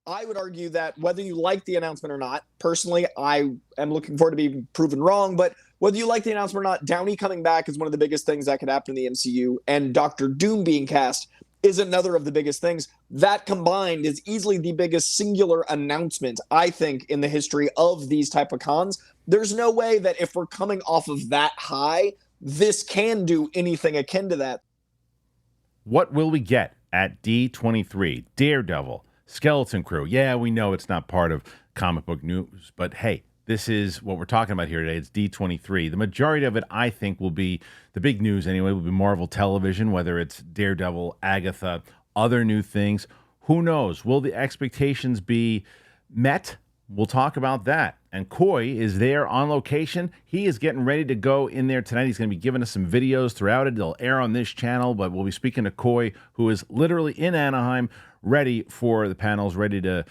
I would argue that whether you like the announcement or not, personally, I am looking forward to being proven wrong, but whether you like the announcement or not, Downey coming back is one of the biggest things that could happen in the MCU, and Doctor Doom being cast is another of the biggest things. That combined is easily the biggest singular announcement, I think, in the history of these type of cons. There's no way that if we're coming off of that high, this can do anything akin to that. What will we get at D23? Daredevil, Skeleton Crew. Yeah, we know it's not part of comic book news, but hey, this is what we're talking about here today. It's D23. The majority of it, I think, will be the big news anyway, will be Marvel Television, whether it's Daredevil, Agatha, other new things. Who knows? Will the expectations be met? We'll talk about that. And Coy is there on location. He is getting ready to go in there tonight. He's going to be giving us some videos throughout it. They'll air on this channel, but we'll be speaking to Coy, who is literally in Anaheim, ready for the panels, ready to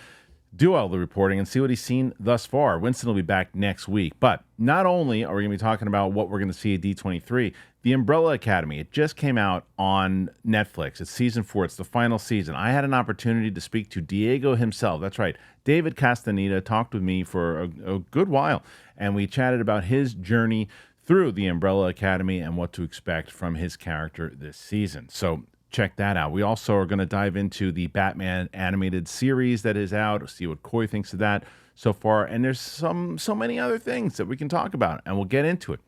do all the reporting and see what he's seen thus far. Winston will be back next week. But not only are we going to be talking about what we're going to see at D23, The Umbrella Academy, it just came out on Netflix. It's season 4. It's the final season. I had an opportunity to speak to Diego himself. That's right. David Castaneda talked with me for a good while, and we chatted about his journey through The Umbrella Academy and what to expect from his character this season. So check that out. We also are going to dive into the Batman animated series that is out, see what Coy thinks of that so far. And there's so many other things that we can talk about, and we'll get into it.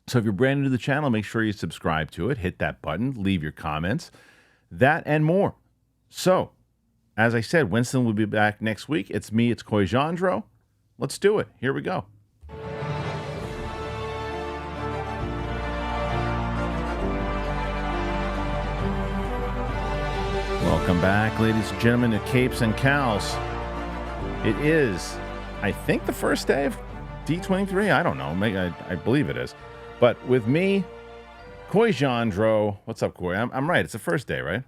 So if you're brand new to the channel, make sure you subscribe to it, hit that button, leave your comments, that and more. So, as I said, Winston will be back next week. It's me, it's Coy Jandreau. Let's do it. Here we go. Welcome back, ladies and gentlemen, to Capes and Cows. It is, I think, the first day of D23. I don't know. I believe it is. But with me, Coy Jandreau. What's up, Coy? I'm right. It's the first day, right?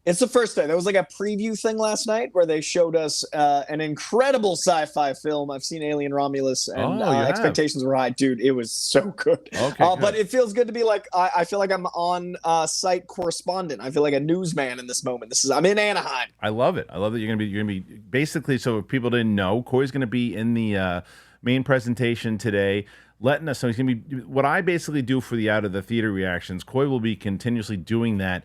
It's the first day. There was like a preview thing last night where they showed us an incredible sci-fi film. I've seen Alien Romulus, and expectations were high. Dude, it was so good. Okay, but it feels good to be like, I feel like I'm on site correspondent. I feel like a newsman in this moment. I'm in Anaheim. I love it. I love that you're gonna be basically. So if people didn't know, Coy's gonna be in the main presentation today, letting us know. He's gonna be what I basically do for the out of the theater reactions. Coy will be continuously doing that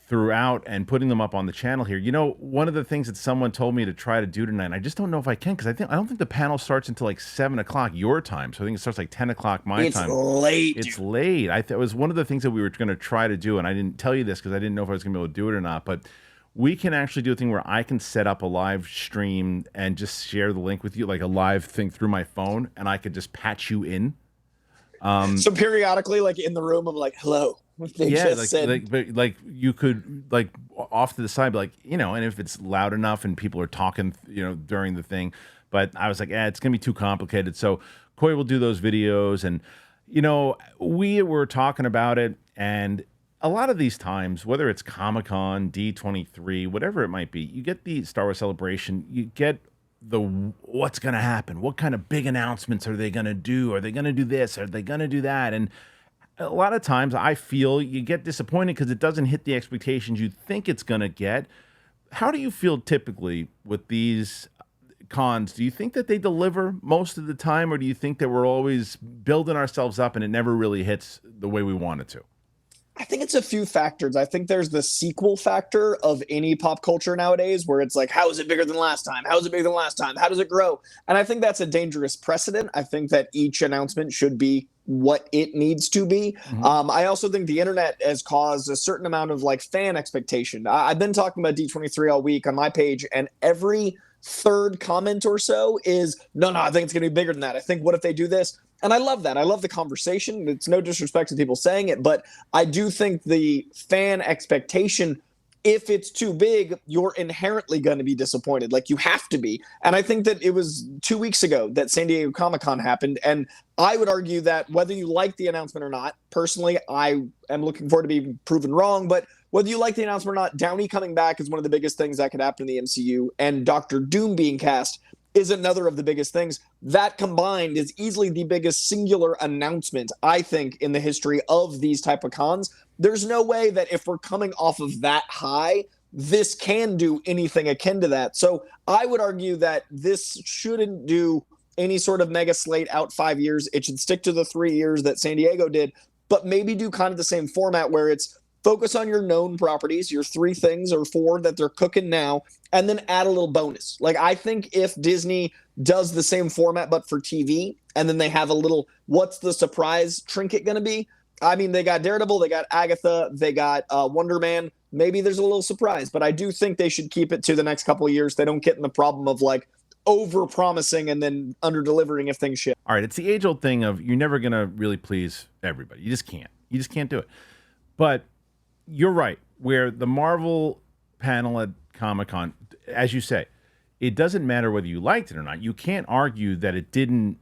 throughout and putting them up on the channel here. You know, one of the things that someone told me to try to do tonight, and I just don't know if I can, because I don't think the panel starts until like 7 o'clock your time. So I think it starts like 10 o'clock my time. It's late. It's late. It was one of the things that we were going to try to do, and I didn't tell you this because I didn't know if I was going to be able to do it or not, but we can actually do a thing where I can set up a live stream and just share the link with you, like a live thing through my phone, and I could just patch you in. So periodically, like in the room, I'm like, hello. Like you could, like, off to the side, like, you know, and if it's loud enough and people are talking, you know, during the thing. But I was like, it's gonna be too complicated. So Coy will do those videos, and you know, we were talking about it, and a lot of these times, whether it's Comic-Con, D23, whatever it might be, you get the Star Wars Celebration, you get the what's going to happen, what kind of big announcements are they going to do, are they going to do this, are they going to do that, and a lot of times I feel you get disappointed because it doesn't hit the expectations you think it's going to get. How do you feel typically with these cons? Do you think that they deliver most of the time, or do you think that we're always building ourselves up and it never really hits the way we want it to? I think it's a few factors. I think there's the sequel factor of any pop culture nowadays, where it's like, how is it bigger than last time? How is it bigger than last time? How does it grow? And I think that's a dangerous precedent. I think that each announcement should be what it needs to be. I also think the internet has caused a certain amount of like fan expectation. I've been talking about D23 all week on my page, and every third comment or so is, no, I think it's going to be bigger than that. I think, what if they do this? And I love that. I love the conversation. It's no disrespect to people saying it, but I do think the fan expectation, if it's too big, you're inherently going to be disappointed. Like, you have to be. And I think that it was 2 weeks ago that San Diego Comic-Con happened. And I would argue that whether you like the announcement or not, personally, I am looking forward to being proven wrong, but whether you like the announcement or not, Downey coming back is one of the biggest things that could happen in the MCU, and Doctor Doom being cast is another of the biggest things. That combined is easily the biggest singular announcement, I think, in the history of these type of cons. There's no way that if we're coming off of that high, this can do anything akin to that. So I would argue that this shouldn't do any sort of mega slate out 5 years. It should stick to the 3 years that San Diego did, but maybe do kind of the same format where it's focus on your known properties, your 3 things or 4 that they're cooking now, and then add a little bonus. Like, I think if Disney does the same format but for TV, and then they have a little, what's the surprise trinket going to be? I mean, they got Daredevil, they got Agatha, they got Wonderman. Maybe there's a little surprise, but I do think they should keep it to the next couple of years. They don't get in the problem of like over promising and then under delivering if things shit. All right, it's the age old thing of you're never going to really please everybody. You just can't do it. But you're right, where the Marvel panel at Comic-Con, as you say, it doesn't matter whether you liked it or not. You can't argue that it didn't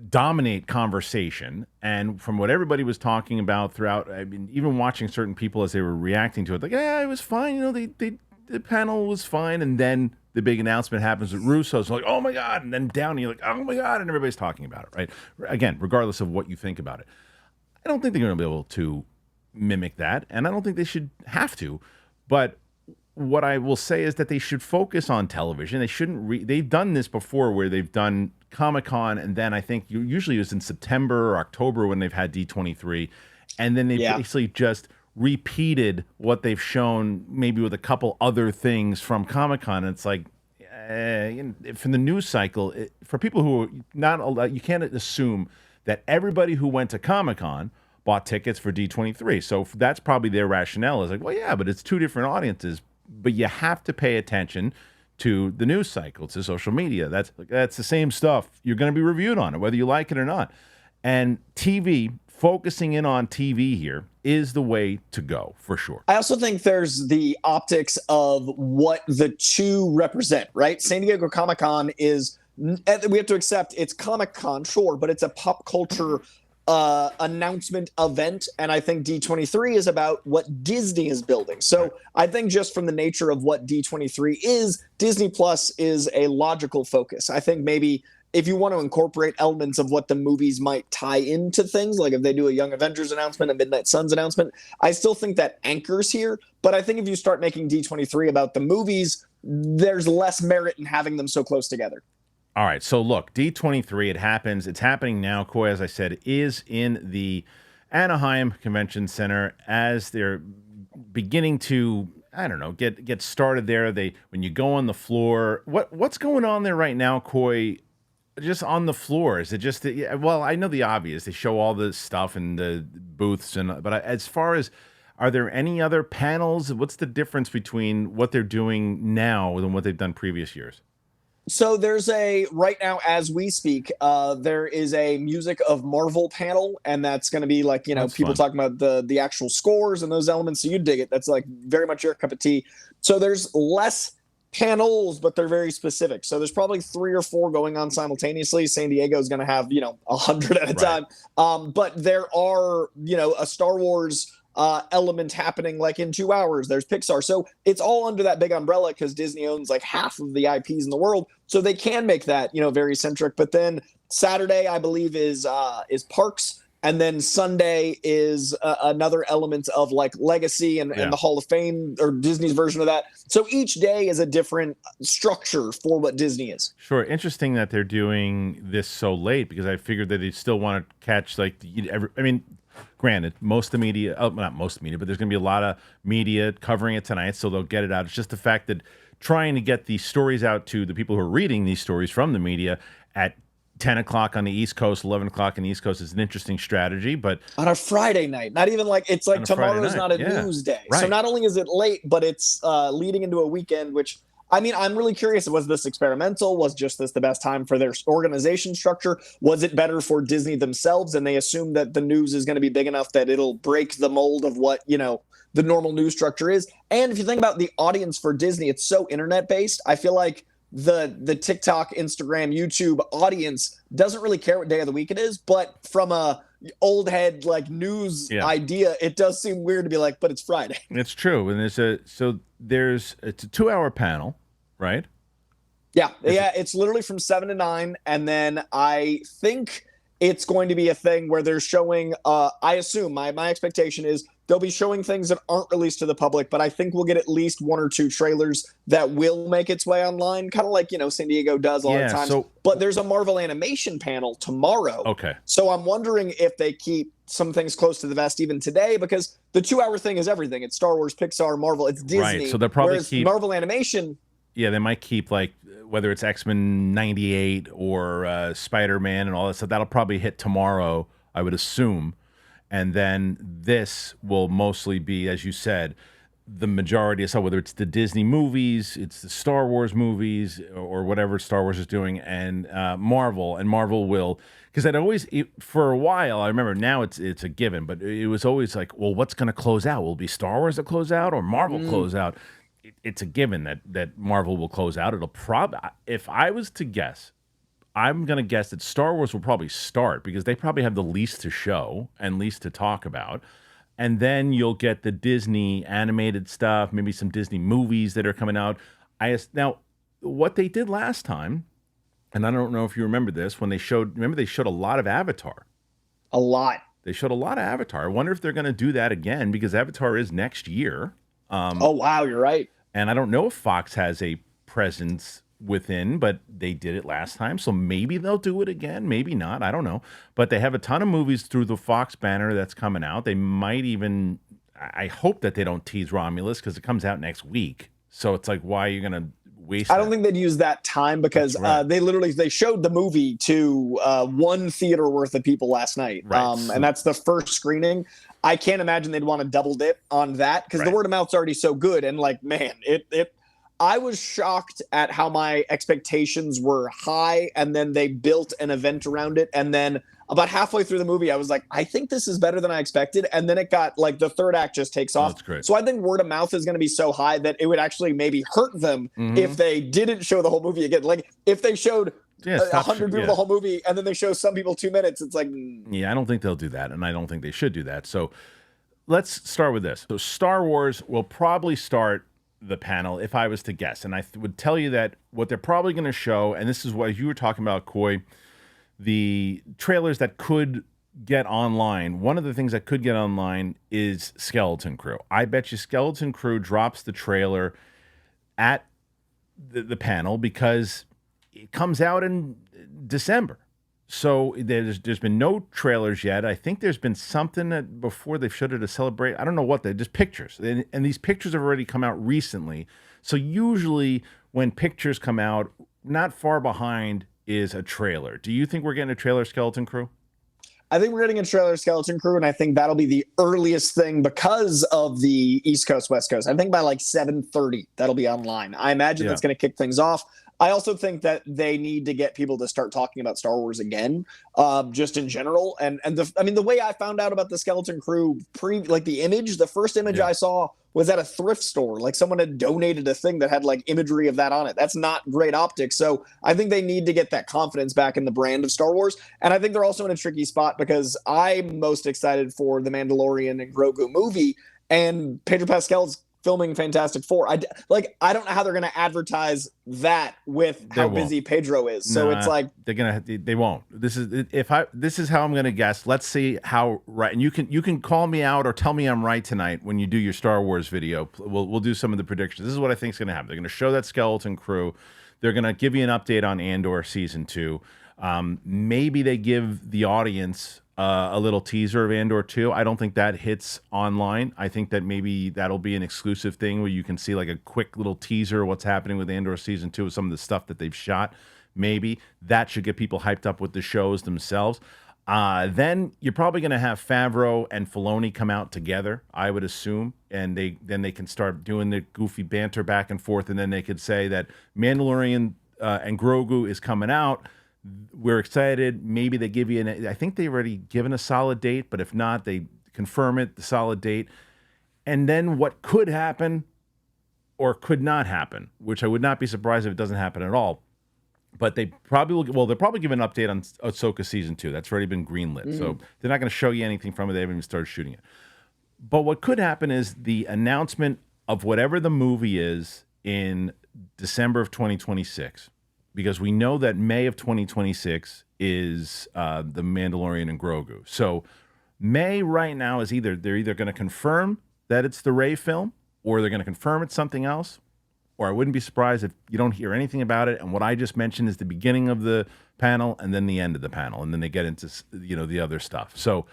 dominate conversation. And from what everybody was talking about throughout, I mean, even watching certain people as they were reacting to it, like, yeah, it was fine. You know, the panel was fine. And then the big announcement happens with Russo's like, oh my God. And then Downey, like, oh my God. And everybody's talking about it, right? Again, regardless of what you think about it. I don't think they're going to be able to mimic that. And I don't think they should have to. But what I will say is that they should focus on television. They shouldn't. They've done this before, where they've done Comic-Con, and then I think usually it was in September or October when they've had D23, and then they basically just repeated what they've shown, maybe with a couple other things from Comic-Con. And it's like, from the news cycle, for people who are not, you can't assume that everybody who went to Comic-Con bought tickets for D23. So that's probably their rationale. Is like, well, yeah, but it's 2 different audiences. But you have to pay attention to the news cycle, to social media. That's the same stuff. You're going to be reviewed on it, whether you like it or not. And TV, focusing in on TV here, is the way to go, for sure. I also think there's the optics of what the 2 represent, right? San Diego Comic-Con is, we have to accept it's Comic-Con, sure, but it's a pop culture announcement event, and I think D23 is about what Disney is building. So I think just from the nature of what D23 is, Disney Plus is a logical focus. I think maybe if you want to incorporate elements of what the movies might tie into things, like if they do a Young Avengers announcement, a Midnight Suns announcement, I still think that anchors here. But I think if you start making D23 about the movies, there's less merit in having them so close together. All right, so look, D23, it happens. It's happening now. Coy, as I said, is in the Anaheim Convention Center as they're beginning to, I don't know, get started there. When you go on the floor, what's going on there right now, Coy? Just on the floor, is it just? Well, I know the obvious. They show all the stuff and the booths, but as far as, are there any other panels? What's the difference between what they're doing now and what they've done previous years? So there's right now as we speak, there is a Music of Marvel panel, and that's going to be like, that's people fun. Talking about the actual scores and those elements. So you dig it. That's like very much your cup of tea. So there's less panels, but they're very specific. So there's probably 3 or 4 going on simultaneously. San Diego is going to have, 100 at a time. But there are, a Star Wars element happening like in 2 hours. There's Pixar. So it's all under that big umbrella because Disney owns like half of the IPs in the world. So they can make that, very centric. But then Saturday, I believe, is Parks. And then Sunday is another element of like Legacy and the Hall of Fame, or Disney's version of that. So each day is a different structure for what Disney is. Sure. Interesting that they're doing this so late, because I figured that they still want to catch granted, most of the media, not most of the media, but there's going to be a lot of media covering it tonight, so they'll get it out. It's just the fact that trying to get these stories out to the people who are reading these stories from the media at 10 o'clock on the East Coast, 11 o'clock on the East Coast is an interesting strategy. But on a Friday night, not even like, it's like tomorrow's not a news day. Right. So not only is it late, but it's leading into a weekend, which, I mean, I'm really curious. Was this experimental? Was just this the best time for their organization structure? Was it better for Disney themselves? And they assume that the news is going to be big enough that it'll break the mold of what, the normal news structure is. And if you think about the audience for Disney, it's so internet based. I feel like the TikTok, Instagram, YouTube audience doesn't really care what day of the week it is. But from a old head like news idea, it does seem weird to be like, but it's Friday. It's true. And it's a 2-hour panel, right? Yeah. It's literally from 7 to 9. And then I think it's going to be a thing where they're showing, I assume my expectation is they'll be showing things that aren't released to the public, but I think we'll get at least 1 or 2 trailers that will make its way online, kind of like, San Diego does a lot of times. But there's a Marvel animation panel tomorrow. Okay. So I'm wondering if they keep some things close to the vest even today, because the 2-hour thing is everything. It's Star Wars, Pixar, Marvel, it's Disney. Right, so they'll probably keep Marvel animation. Yeah, they might keep, like, whether it's X-Men 98 or Spider-Man and all that stuff, that'll probably hit tomorrow, I would assume. And then this will mostly be, as you said, the majority of stuff, whether it's the Disney movies, it's the Star Wars movies, or whatever Star Wars is doing, and Marvel. And Marvel will, because for a while, I remember, now it's a given, but it was always like, well, what's going to close out? Will it be Star Wars that close out or Marvel close out? It's a given that Marvel will close out. It'll probably, if I was to guess, I'm going to guess that Star Wars will probably start, because they probably have the least to show and least to talk about. And then you'll get the Disney animated stuff, maybe some Disney movies that are coming out. Now, what they did last time, and I don't know if you remember this, when they showed a lot of Avatar. A lot. They showed a lot of Avatar. I wonder if they're going to do that again, because Avatar is next year. Oh, wow, you're right. And I don't know if Fox has a presence within, but they did it last time, so maybe they'll do it again, maybe not, I don't know. But they have a ton of movies through the Fox banner that's coming out. They might even, I hope that they don't tease Romulus, because it comes out next week. So it's like, why are you going to waste I don't think they'd use that time, because they showed the movie to 1 theater worth of people last night. Right. And that's the first screening. I can't imagine they'd want to double dip on that, because the word of mouth's already so good. And like, man, I was shocked at how my expectations were high, and then they built an event around it. And then about halfway through the movie, I was like, I think this is better than I expected. And then it got, like, the third act just takes off. That's great. So I think word of mouth is going to be so high that it would actually maybe hurt them if they didn't show the whole movie again. Like, if they showed 100 people the whole movie, and then they show some people 2 minutes, it's like... Yeah, I don't think they'll do that, and I don't think they should do that. So let's start with this. So Star Wars will probably start the panel, if I was to guess. And I would tell you that what they're probably going to show, and this is what you were talking about, Coy, the trailers that could get online. One of the things that could get online is Skeleton Crew. I bet you Skeleton Crew drops the trailer at the panel, because it comes out in December. So there's been no trailers yet. I think there's been something that before they've showed it to celebrate. I don't know what they're just pictures. And these pictures have already come out recently. So usually when pictures come out, not far behind is a trailer. Do you think we're getting a trailer, Skeleton Crew? I think we're getting a trailer, Skeleton Crew, and I think that'll be the earliest thing because of the East Coast, West Coast. I think by like 7:30, that'll be online. I imagine that's going to kick things off. I also think that they need to get people to start talking about Star Wars again, just in general. And the way I found out about the Skeleton Crew, the first image I saw was at a thrift store. Like, someone had donated a thing that had like imagery of that on it. That's not great optics. So I think they need to get that confidence back in the brand of Star Wars. And I think they're also in a tricky spot, because I'm most excited for the Mandalorian and Grogu movie, and Pedro Pascal's filming Fantastic Four. I don't know how they're going to advertise that with how busy Pedro is. So it's like they won't. This is how I'm going to guess. Let's see how right. And you can call me out or tell me I'm right tonight when you do your Star Wars video. We'll do some of the predictions. This is what I think is going to happen. They're going to show that Skeleton Crew. They're going to give you an update on Andor season 2. Maybe they give the audience a little teaser of Andor 2. I don't think that hits online. I think that maybe that'll be an exclusive thing where you can see like a quick little teaser of what's happening with Andor season 2, with some of the stuff that they've shot. Maybe that should get people hyped up with the shows themselves. Then you're probably going to have Favreau and Filoni come out together, I would assume, and then they can start doing the goofy banter back and forth, and then they could say that Mandalorian and Grogu is coming out. We're excited. Maybe they give you I think they've already given a solid date, but if not, they confirm it, the solid date. And then what could happen or could not happen, which I would not be surprised if it doesn't happen at all. But they probably will. They'll probably give an update on Ahsoka season 2. That's already been greenlit. So they're not going to show you anything from it. They haven't even started shooting it. But what could happen is the announcement of whatever the movie is in December of 2026. Because we know that May of 2026 is The Mandalorian and Grogu. So May right now is they're either going to confirm that it's the Rey film, or they're going to confirm it's something else, or I wouldn't be surprised if you don't hear anything about it. And what I just mentioned is the beginning of the panel and then the end of the panel, and then they get into the other stuff. So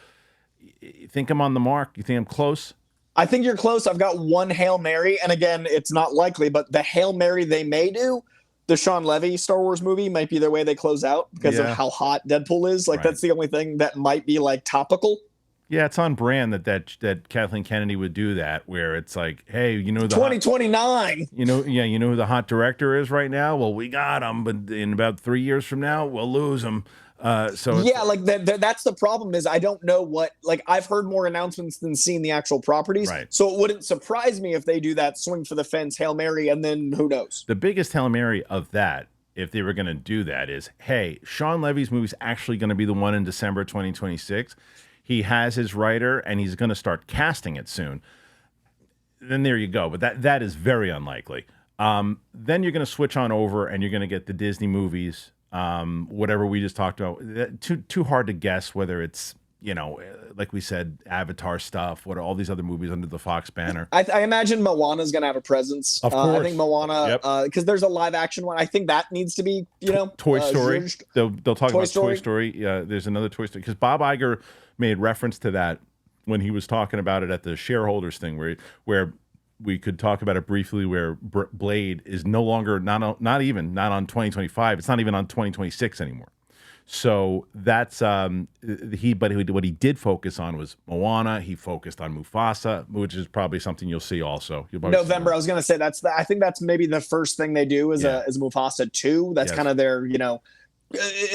you think I'm on the mark? You think I'm close? I think you're close. I've got one Hail Mary, and again, it's not likely, but the Hail Mary they may do, the Sean Levy Star Wars movie, might be their way they close out because of how hot Deadpool is. Like, right. That's the only thing that might be like topical. Yeah, it's on brand that Kathleen Kennedy would do that, where it's like, hey, you know, the 2029. You know who the hot director is right now? Well, we got him, but in about 3 years from now, we'll lose him. Like that's the problem is I don't know what, like, I've heard more announcements than seen the actual properties. Right. So it wouldn't surprise me if they do that swing for the fence Hail Mary, and then who knows? The biggest Hail Mary of that, if they were going to do that, is, hey, Sean Levy's movie's actually going to be the one in December 2026. He has his writer, and he's going to start casting it soon. Then there you go. But that is very unlikely. Then you're going to switch on over, and you're going to get the Disney movies. Whatever we just talked about, too hard to guess whether it's, like we said, Avatar stuff, what are all these other movies under the Fox banner. I imagine Moana's going to have a presence. Of course. I think Moana, because there's a live action one. I think that needs to be, Toy Story. They'll talk about Story. Toy Story. Yeah, there's another Toy Story. Because Bob Iger made reference to that when he was talking about it at the shareholders thing, where we could talk about it briefly, where Blade is no longer not on 2025. It's not even on 2026 anymore. So that's what he did focus on was Moana. He focused on Mufasa, which is probably something you'll see also. November. I was going to say I think that's maybe the first thing they do is Mufasa 2. That's kind of their,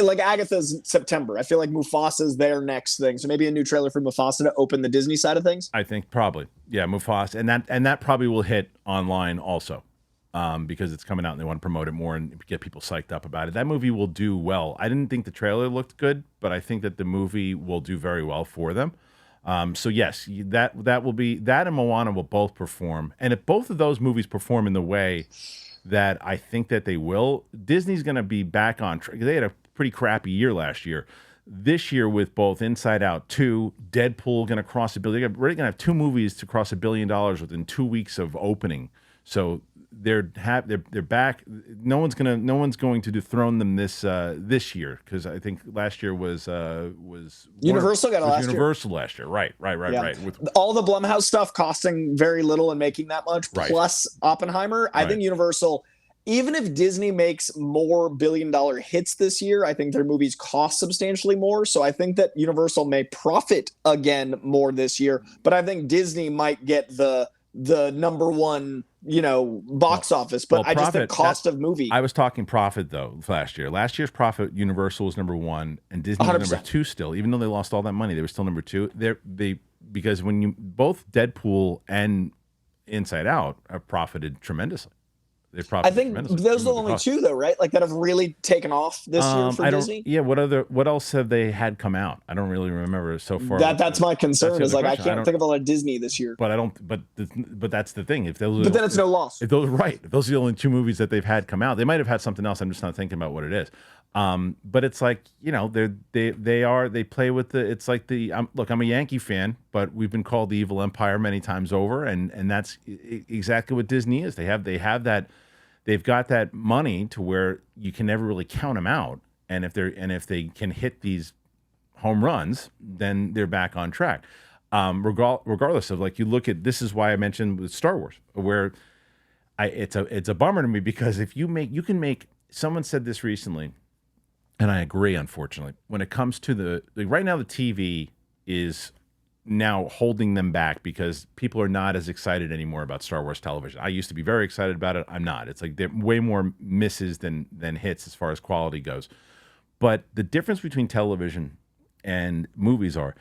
like Agatha's September. I feel like Mufasa's their next thing. So maybe a new trailer for Mufasa to open the Disney side of things. I think probably. Yeah, Mufasa. And that probably will hit online also. Because it's coming out and they want to promote it more and get people psyched up about it. That movie will do well. I didn't think the trailer looked good, but I think that the movie will do very well for them. So yes, that will be, that and Moana will both perform. And if both of those movies perform in the way that I think that they will, Disney's going to be back on track. They had a pretty crappy year last year. This year with both Inside Out 2, Deadpool going to cross $1 billion. They're already going to have two movies to cross $1 billion within 2 weeks of opening. So they're back. No one's going to dethrone them this year, because I think last year was Universal got it last year. Universal last year, right. With all the Blumhouse stuff costing very little and making that much, plus Oppenheimer, I think Universal, even if Disney makes more billion-dollar hits this year, I think their movies cost substantially more. So I think that Universal may profit again more this year, but I think Disney might get the number one, box office, but I just think cost of movie. I was talking profit though last year. Last year's profit, Universal was number one and Disney was number 2 still. Even though they lost all that money, they were still number 2. Because when both Deadpool and Inside Out have profited tremendously. I think those are the only two, though, right? Like that have really taken off this year for Disney. Yeah. What else have they had come out? I don't really remember so far. That's my concern. Is like I can't think of a lot of Disney this year. But I don't. But that's the thing. But then it's no loss. If those are the only 2 movies that they've had come out. They might have had something else. I'm just not thinking about what it is. But it's like they play with the. It's like look. I'm a Yankee fan, but we've been called the evil empire many times over, and that's exactly what Disney is. They have that. They've got that money to where you can never really count them out, and if they can hit these home runs, then they're back on track. Regardless of, like, you look at, this is why I mentioned with Star Wars, where it's a bummer to me, because if you can make. Someone said this recently, and I agree. Unfortunately, when it comes to right now, the TV is now holding them back because people are not as excited anymore about Star Wars television. I used to be very excited about it. I'm not. It's like there are way more misses than hits as far as quality goes. But the difference between television and movies are,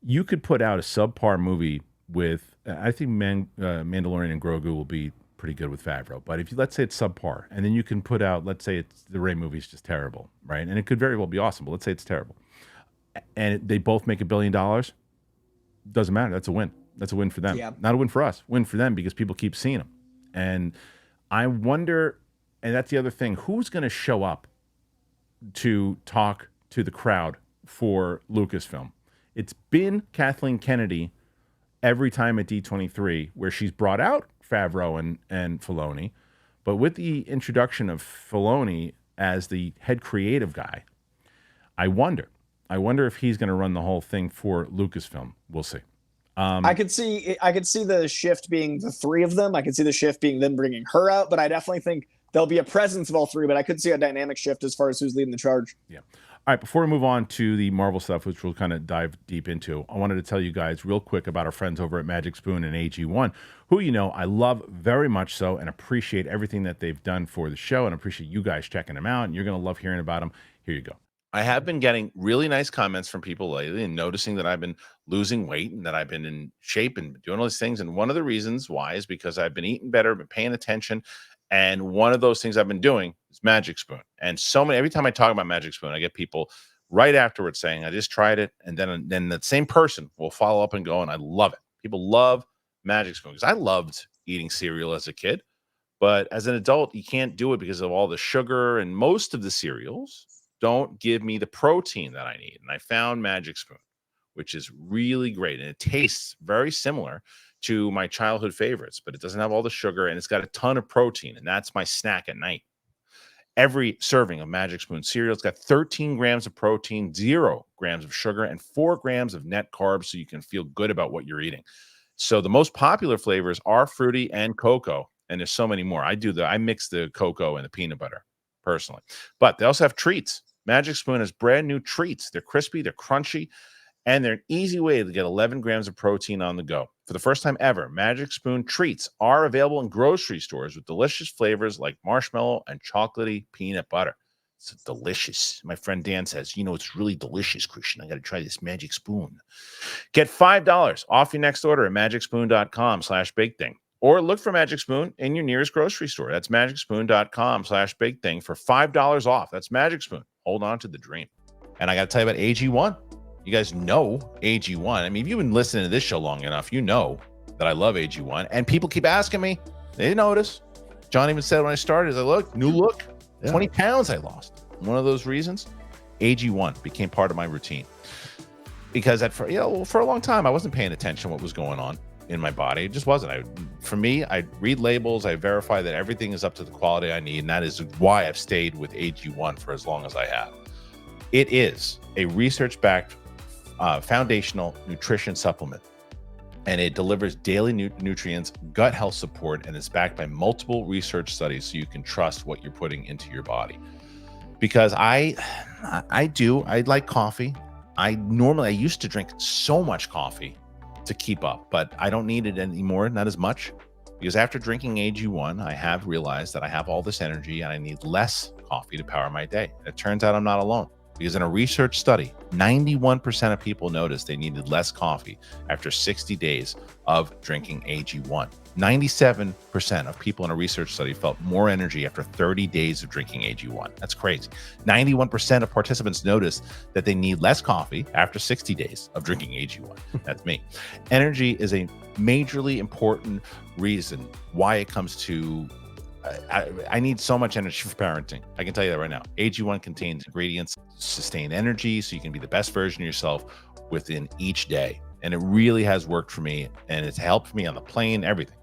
you could put out a subpar movie with, I think Mandalorian and Grogu will be pretty good with Favreau. But if let's say it's subpar, and then you can put out, let's say it's the Rey movie is just terrible, right? And it could very well be awesome, but let's say it's terrible. And they both make $1 billion. Doesn't matter. That's a win. That's a win for them. Yeah. Not a win for us. Win for them because people keep seeing them. And I wonder, and that's the other thing, who's going to show up to talk to the crowd for Lucasfilm? It's been Kathleen Kennedy every time at D23 where she's brought out Favreau and Filoni. But with the introduction of Filoni as the head creative guy, I wonder if he's going to run the whole thing for Lucasfilm. We'll see. I could see the shift being the three of them. I could see the shift being them bringing her out, but I definitely think there'll be a presence of all three, but I could see a dynamic shift as far as who's leading the charge. Yeah. All right, before we move on to the Marvel stuff, which we'll kind of dive deep into, I wanted to tell you guys real quick about our friends over at Magic Spoon and AG1, who, you know, I love very much so and appreciate everything that they've done for the show and appreciate you guys checking them out, and you're going to love hearing about them. Here you go. I have been getting really nice comments from people lately and noticing that I've been losing weight and that I've been in shape and doing all these things. And one of the reasons why is because I've been eating better, been paying attention. And one of those things I've been doing is Magic Spoon. And every time I talk about Magic Spoon, I get people right afterwards saying, I just tried it. And then that same person will follow up and go, and I love it. People love Magic Spoon because I loved eating cereal as a kid. But as an adult, you can't do it because of all the sugar, and most of the cereals don't give me the protein that I need. And I found Magic Spoon, which is really great. And it tastes very similar to my childhood favorites, but it doesn't have all the sugar and it's got a ton of protein. And that's my snack at night. Every serving of Magic Spoon cereal, it's got 13 grams of protein, 0 grams of sugar, and 4 grams of net carbs, so you can feel good about what you're eating. So the most popular flavors are fruity and cocoa, and there's so many more. I mix the cocoa and the peanut butter personally, but they also have treats. Magic Spoon has brand new treats. They're crispy, they're crunchy, and they're an easy way to get 11 grams of protein on the go. For the first time ever, Magic Spoon treats are available in grocery stores with delicious flavors like marshmallow and chocolatey peanut butter. It's delicious. My friend Dan says, you know, it's really delicious, Kristian. I got to try this Magic Spoon. Get $5 off your next order at magicspoon.com/bigthing. Or look for Magic Spoon in your nearest grocery store. That's magicspoon.com/bigthing for $5 off. That's Magic Spoon. Hold on to the dream. And I got to tell you about AG1. You guys know AG1. I mean, if you've been listening to this show long enough, you know that I love AG1. And people keep asking me. They notice. John even said when I started, new look, 20 pounds I lost. One of those reasons, AG1 became part of my routine. Because for a long time, I wasn't paying attention to what was going on in my body. It just wasn't. For me, I read labels. I verify that everything is up to the quality I need. And that is why I've stayed with AG1 for as long as I have. It is a research-backed foundational nutrition supplement, and it delivers daily nutrients, gut health support, and is backed by multiple research studies, so you can trust what you're putting into your body. Because I like coffee. I used to drink so much coffee to keep up, but I don't need it anymore, not as much, because after drinking AG1, I have realized that I have all this energy and I need less coffee to power my day. It turns out I'm not alone. Because in a research study, 91% of people noticed they needed less coffee after 60 days of drinking AG1. 97% of people in a research study felt more energy after 30 days of drinking AG1. That's crazy. 91% of participants noticed that they need less coffee after 60 days of drinking AG1. That's me. Energy is a majorly important reason why it comes to I need so much energy for parenting. I can tell you that right now. AG1 contains ingredients to sustain energy so you can be the best version of yourself within each day. And it really has worked for me, and it's helped me on the plane, everything.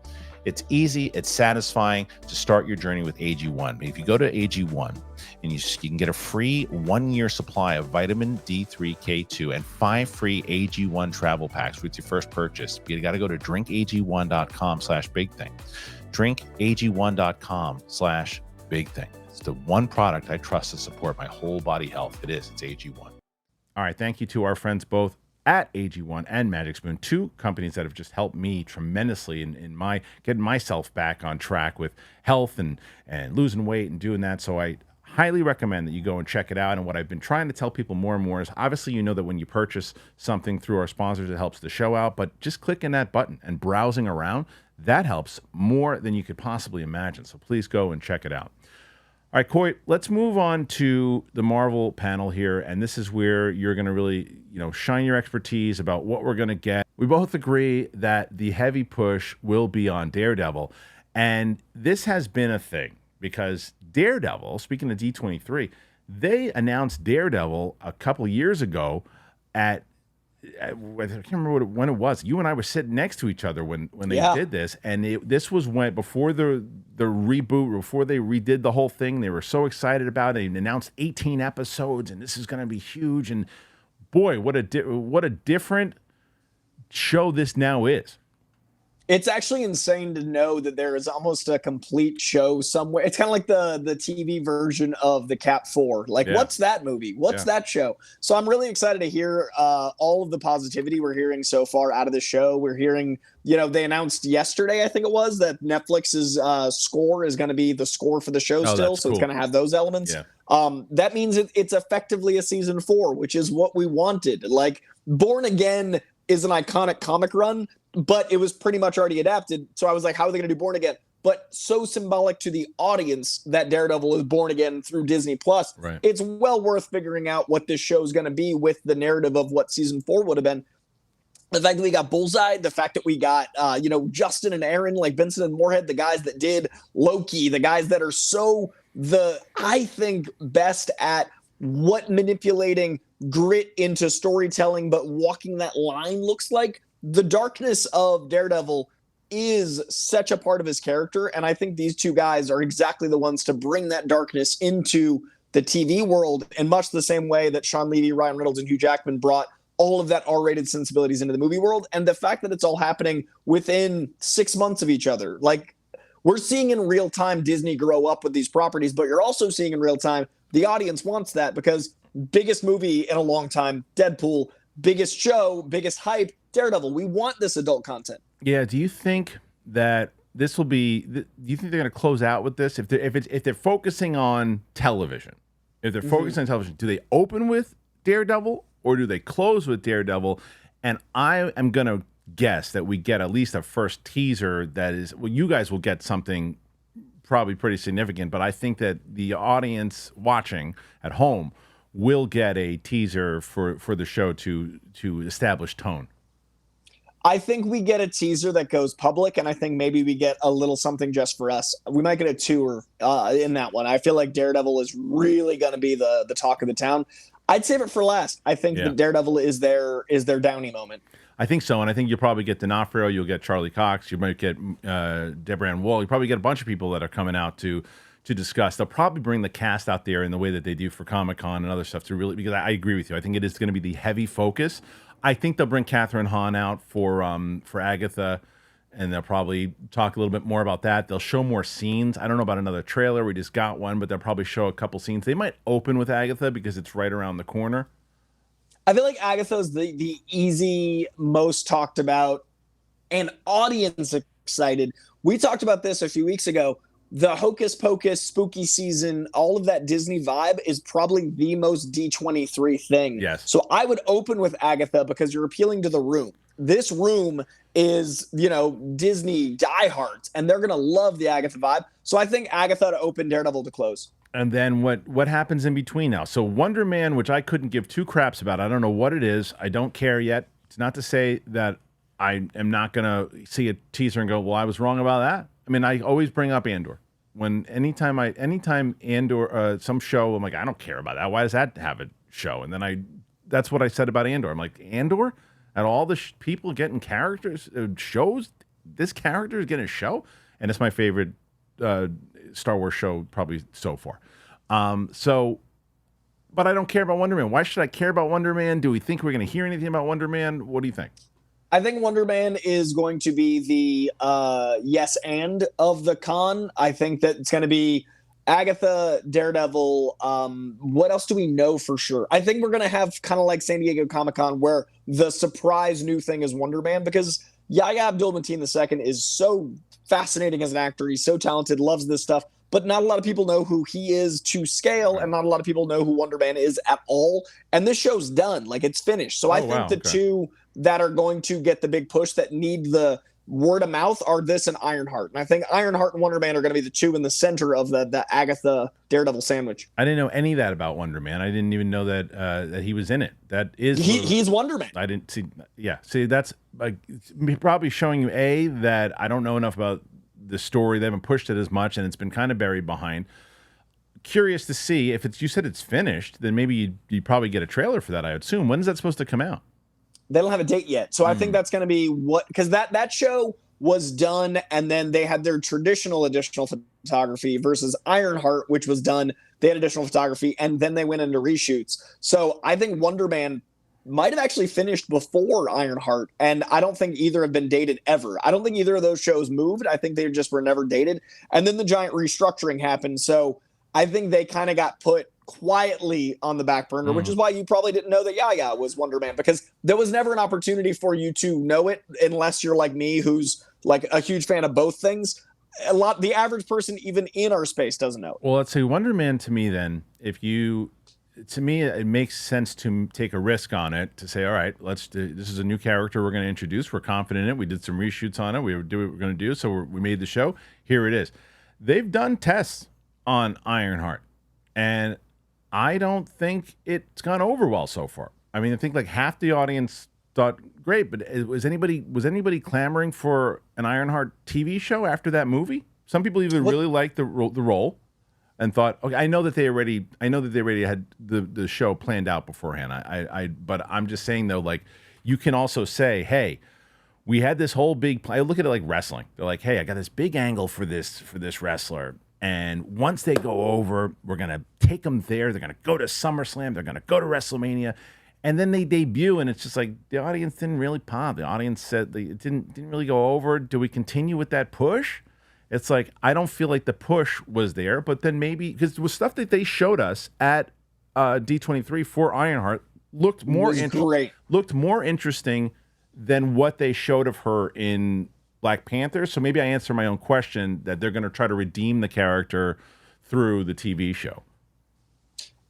It's easy, it's satisfying to start your journey with AG1. If you go to AG1 and you can get a free 1-year supply of vitamin D3K2 and 5 free AG1 travel packs with your first purchase, you got to go to drinkag1.com/bigthing. drinkag1.com/bigthing. It's the one product I trust to support my whole body health. It's AG1. All right. Thank you to our friends both at AG1 and Magic Spoon, two companies that have just helped me tremendously in my getting myself back on track with health and losing weight and doing that. So I highly recommend that you go and check it out. And what I've been trying to tell people more and more is, obviously, you know that when you purchase something through our sponsors, it helps the show out, but just clicking that button and browsing around, that helps more than you could possibly imagine. So please go and check it out. All right, Coy, let's move on to the Marvel panel here. And this is where you're going to really, shine your expertise about what we're going to get. We both agree that the heavy push will be on Daredevil. And this has been a thing because Daredevil, speaking of D23, they announced Daredevil a couple years ago at I can't remember when it was. You and I were sitting next to each other when they Yeah. did this, and this was when before the reboot, before they redid the whole thing. They were so excited about it. They announced 18 episodes, and this is going to be huge. And boy, what a different show this now is. It's actually insane to know that there is almost a complete show somewhere. It's kind of like the TV version of the Cap 4. Like, Yeah. what's that movie? What's that show? So I'm really excited to hear all of the positivity we're hearing so far out of the show. We're hearing, they announced yesterday, I think it was, that Netflix's score is going to be the score for the show still. So cool. It's going to have those elements. Yeah. That means it's effectively a season 4, which is what we wanted. Like, Born Again is an iconic comic run, but it was pretty much already adapted. So I was like, how are they going to do Born Again? But so symbolic to the audience that Daredevil is born again through Disney Plus. Right. It's well worth figuring out what this show is going to be with the narrative of what season 4 would have been. The fact that we got Bullseye, the fact that we got, Justin and Aaron, like Benson and Moorhead, the guys that did Loki, the guys that are I think, best at what manipulating grit into storytelling, but walking that line looks like. The darkness of Daredevil is such a part of his character, and I think these two guys are exactly the ones to bring that darkness into the TV world in much the same way that Sean Levy, Ryan Reynolds, and Hugh Jackman brought all of that R-rated sensibilities into the movie world. And the fact that it's all happening within 6 months of each other. Like, we're seeing in real time Disney grow up with these properties, but you're also seeing in real time the audience wants that, because biggest movie in a long time, Deadpool, biggest show, biggest hype, Daredevil. We want this adult content. Yeah. Do you think that this will be? Do you think they're going to close out with this? If they're focusing on television, focusing on television, do they open with Daredevil or do they close with Daredevil? And I am going to guess that we get at least a first teaser. That is, well, you guys will get something probably pretty significant, but I think that the audience watching at home will get a teaser for the show to establish tone. I think we get a teaser that goes public, and I think maybe we get a little something just for us. We might get a tour in that one. I feel like Daredevil is really going to be the talk of the town. I'd save it for last. I think that Daredevil is their Downey moment. I think so, and I think you'll probably get D'Onofrio, you'll get Charlie Cox, you might get Deborah Ann Woll. You probably get a bunch of people that are coming out to discuss. They'll probably bring the cast out there in the way that they do for Comic-Con and other stuff to really, because I agree with you. I think it is going to be the heavy focus. I think they'll bring Catherine Hahn out for Agatha, and they'll probably talk a little bit more about that. They'll show more scenes. I don't know about another trailer. We just got one, but they'll probably show a couple scenes. They might open with Agatha because it's right around the corner. I feel like Agatha is the easy, most talked about, and audience excited. We talked about this a few weeks ago. The Hocus Pocus, spooky season, all of that Disney vibe is probably the most D23 thing. Yes. So I would open with Agatha because you're appealing to the room. This room is, Disney diehards, and they're going to love the Agatha vibe. So I think Agatha to open, Daredevil to close. And then what happens in between now? So Wonder Man, which I couldn't give two craps about. I don't know what it is. I don't care yet. It's not to say that I am not going to see a teaser and go, well, I was wrong about that. I mean, I always bring up Andor. Anytime Andor, some show, I'm like, I don't care about that. Why does that have a show? And then that's what I said about Andor. I'm like, Andor? At all the people getting characters, shows, this character is getting a show? And it's my favorite Star Wars show probably so far. But I don't care about Wonder Man. Why should I care about Wonder Man? Do we think we're going to hear anything about Wonder Man? What do you think? I think Wonder Man is going to be the yes and of the con. I think that it's going to be Agatha, Daredevil. What else do we know for sure? I think we're going to have kind of like San Diego Comic-Con where the surprise new thing is Wonder Man, because Yahya Abdul-Mateen II is so fascinating as an actor. He's so talented, loves this stuff, but not a lot of people know who he is to scale, and not a lot of people know who Wonder Man is at all. And this show's done. Like, it's finished. So I think the two that are going to get the big push that need the word of mouth are this and Ironheart. And I think Ironheart and Wonder Man are going to be the two in the center of the Agatha Daredevil sandwich. I didn't know any of that about Wonder Man. I didn't even know that he was in it. That is, he's Wonder Man. I didn't see. Yeah, see, that's like probably showing you that I don't know enough about the story. They haven't pushed it as much, and it's been kind of buried behind. Curious to see if you said it's finished, then maybe you probably get a trailer for that. I assume. When is that supposed to come out? They don't have a date yet. So I think that's going to be because that show was done, and then they had their traditional additional photography versus Ironheart, which was done. They had additional photography, and then they went into reshoots. So I think Wonderman might have actually finished before Ironheart, and I don't think either have been dated ever. I don't think either of those shows moved. I think they just were never dated. And then the giant restructuring happened. So I think they kind of got put quietly on the back burner, which is why you probably didn't know that Yaya was Wonder Man, because there was never an opportunity for you to know it unless you're like me, who's like a huge fan of both things. The average person, even in our space, doesn't know. Well, let's say Wonder Man to me, then, to me, it makes sense to take a risk on it, to say, all right, this is a new character we're going to introduce. We're confident in it. We did some reshoots on it. We do what we're going to do. So we made the show. Here it is. They've done tests on Ironheart, and I don't think it's gone over well so far. I mean, I think like half the audience thought great, but was anybody clamoring for an Ironheart TV show after that movie? Some people even really liked the role and thought, okay, I know that they already had the show planned out beforehand. But I'm just saying though, like, you can also say, hey, we had this whole big I look at it like wrestling. They're like, hey, I got this big angle for this wrestler. And once they go over, we're going to take them there. They're going to go to SummerSlam. They're going to go to WrestleMania. And then they debut, and it's just like the audience didn't really pop. The audience said it didn't really go over. Do we continue with that push? It's like, I don't feel like the push was there. But then maybe, because it was stuff that they showed us at D23 for Ironheart looked more interesting than what they showed of her in Black Panther. So maybe I answer my own question that they're going to try to redeem the character through the TV show.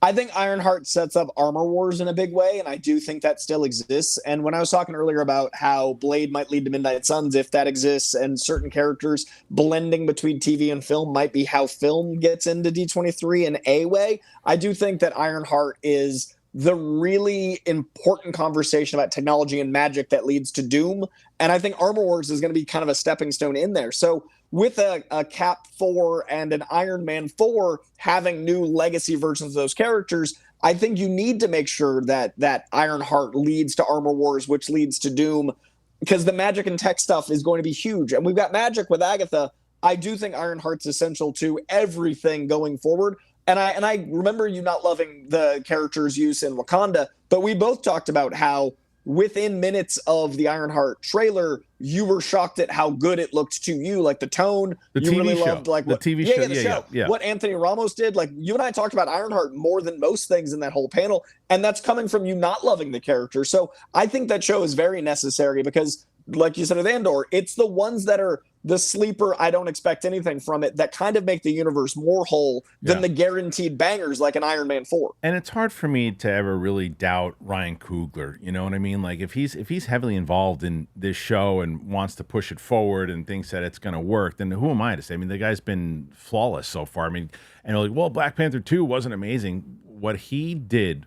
I think Ironheart sets up Armor Wars in a big way, and I do think that still exists. And when I was talking earlier about how Blade might lead to Midnight Suns, if that exists, and certain characters blending between TV and film might be how film gets into D23 in a way, I do think that Ironheart is the really important conversation about technology and magic that leads to Doom. And I think Armor Wars is going to be kind of a stepping stone in there. So with a Cap 4 and an Iron Man 4 having new legacy versions of those characters, I think you need to make sure that Ironheart leads to Armor Wars, which leads to Doom, because the magic and tech stuff is going to be huge. And we've got magic with Agatha. I do think Ironheart's essential to everything going forward. And I remember you not loving the character's use in Wakanda, but we both talked about how within minutes of the Ironheart trailer, you were shocked at how good it looked to you, like the tone. You really loved like the TV show. Yeah. What Anthony Ramos did. Like, you and I talked about Ironheart more than most things in that whole panel, and that's coming from you not loving the character. So I think that show is very necessary because, like you said with Andor, it's the ones that are the sleeper, I don't expect anything from it, that kind of make the universe more whole than the guaranteed bangers like an Iron Man 4. And it's hard for me to ever really doubt Ryan Coogler. You know what I mean? Like, if he's heavily involved in this show and wants to push it forward and thinks that it's going to work, then who am I to say? I mean, the guy's been flawless so far. I mean, and like, well, Black Panther 2 wasn't amazing. What he did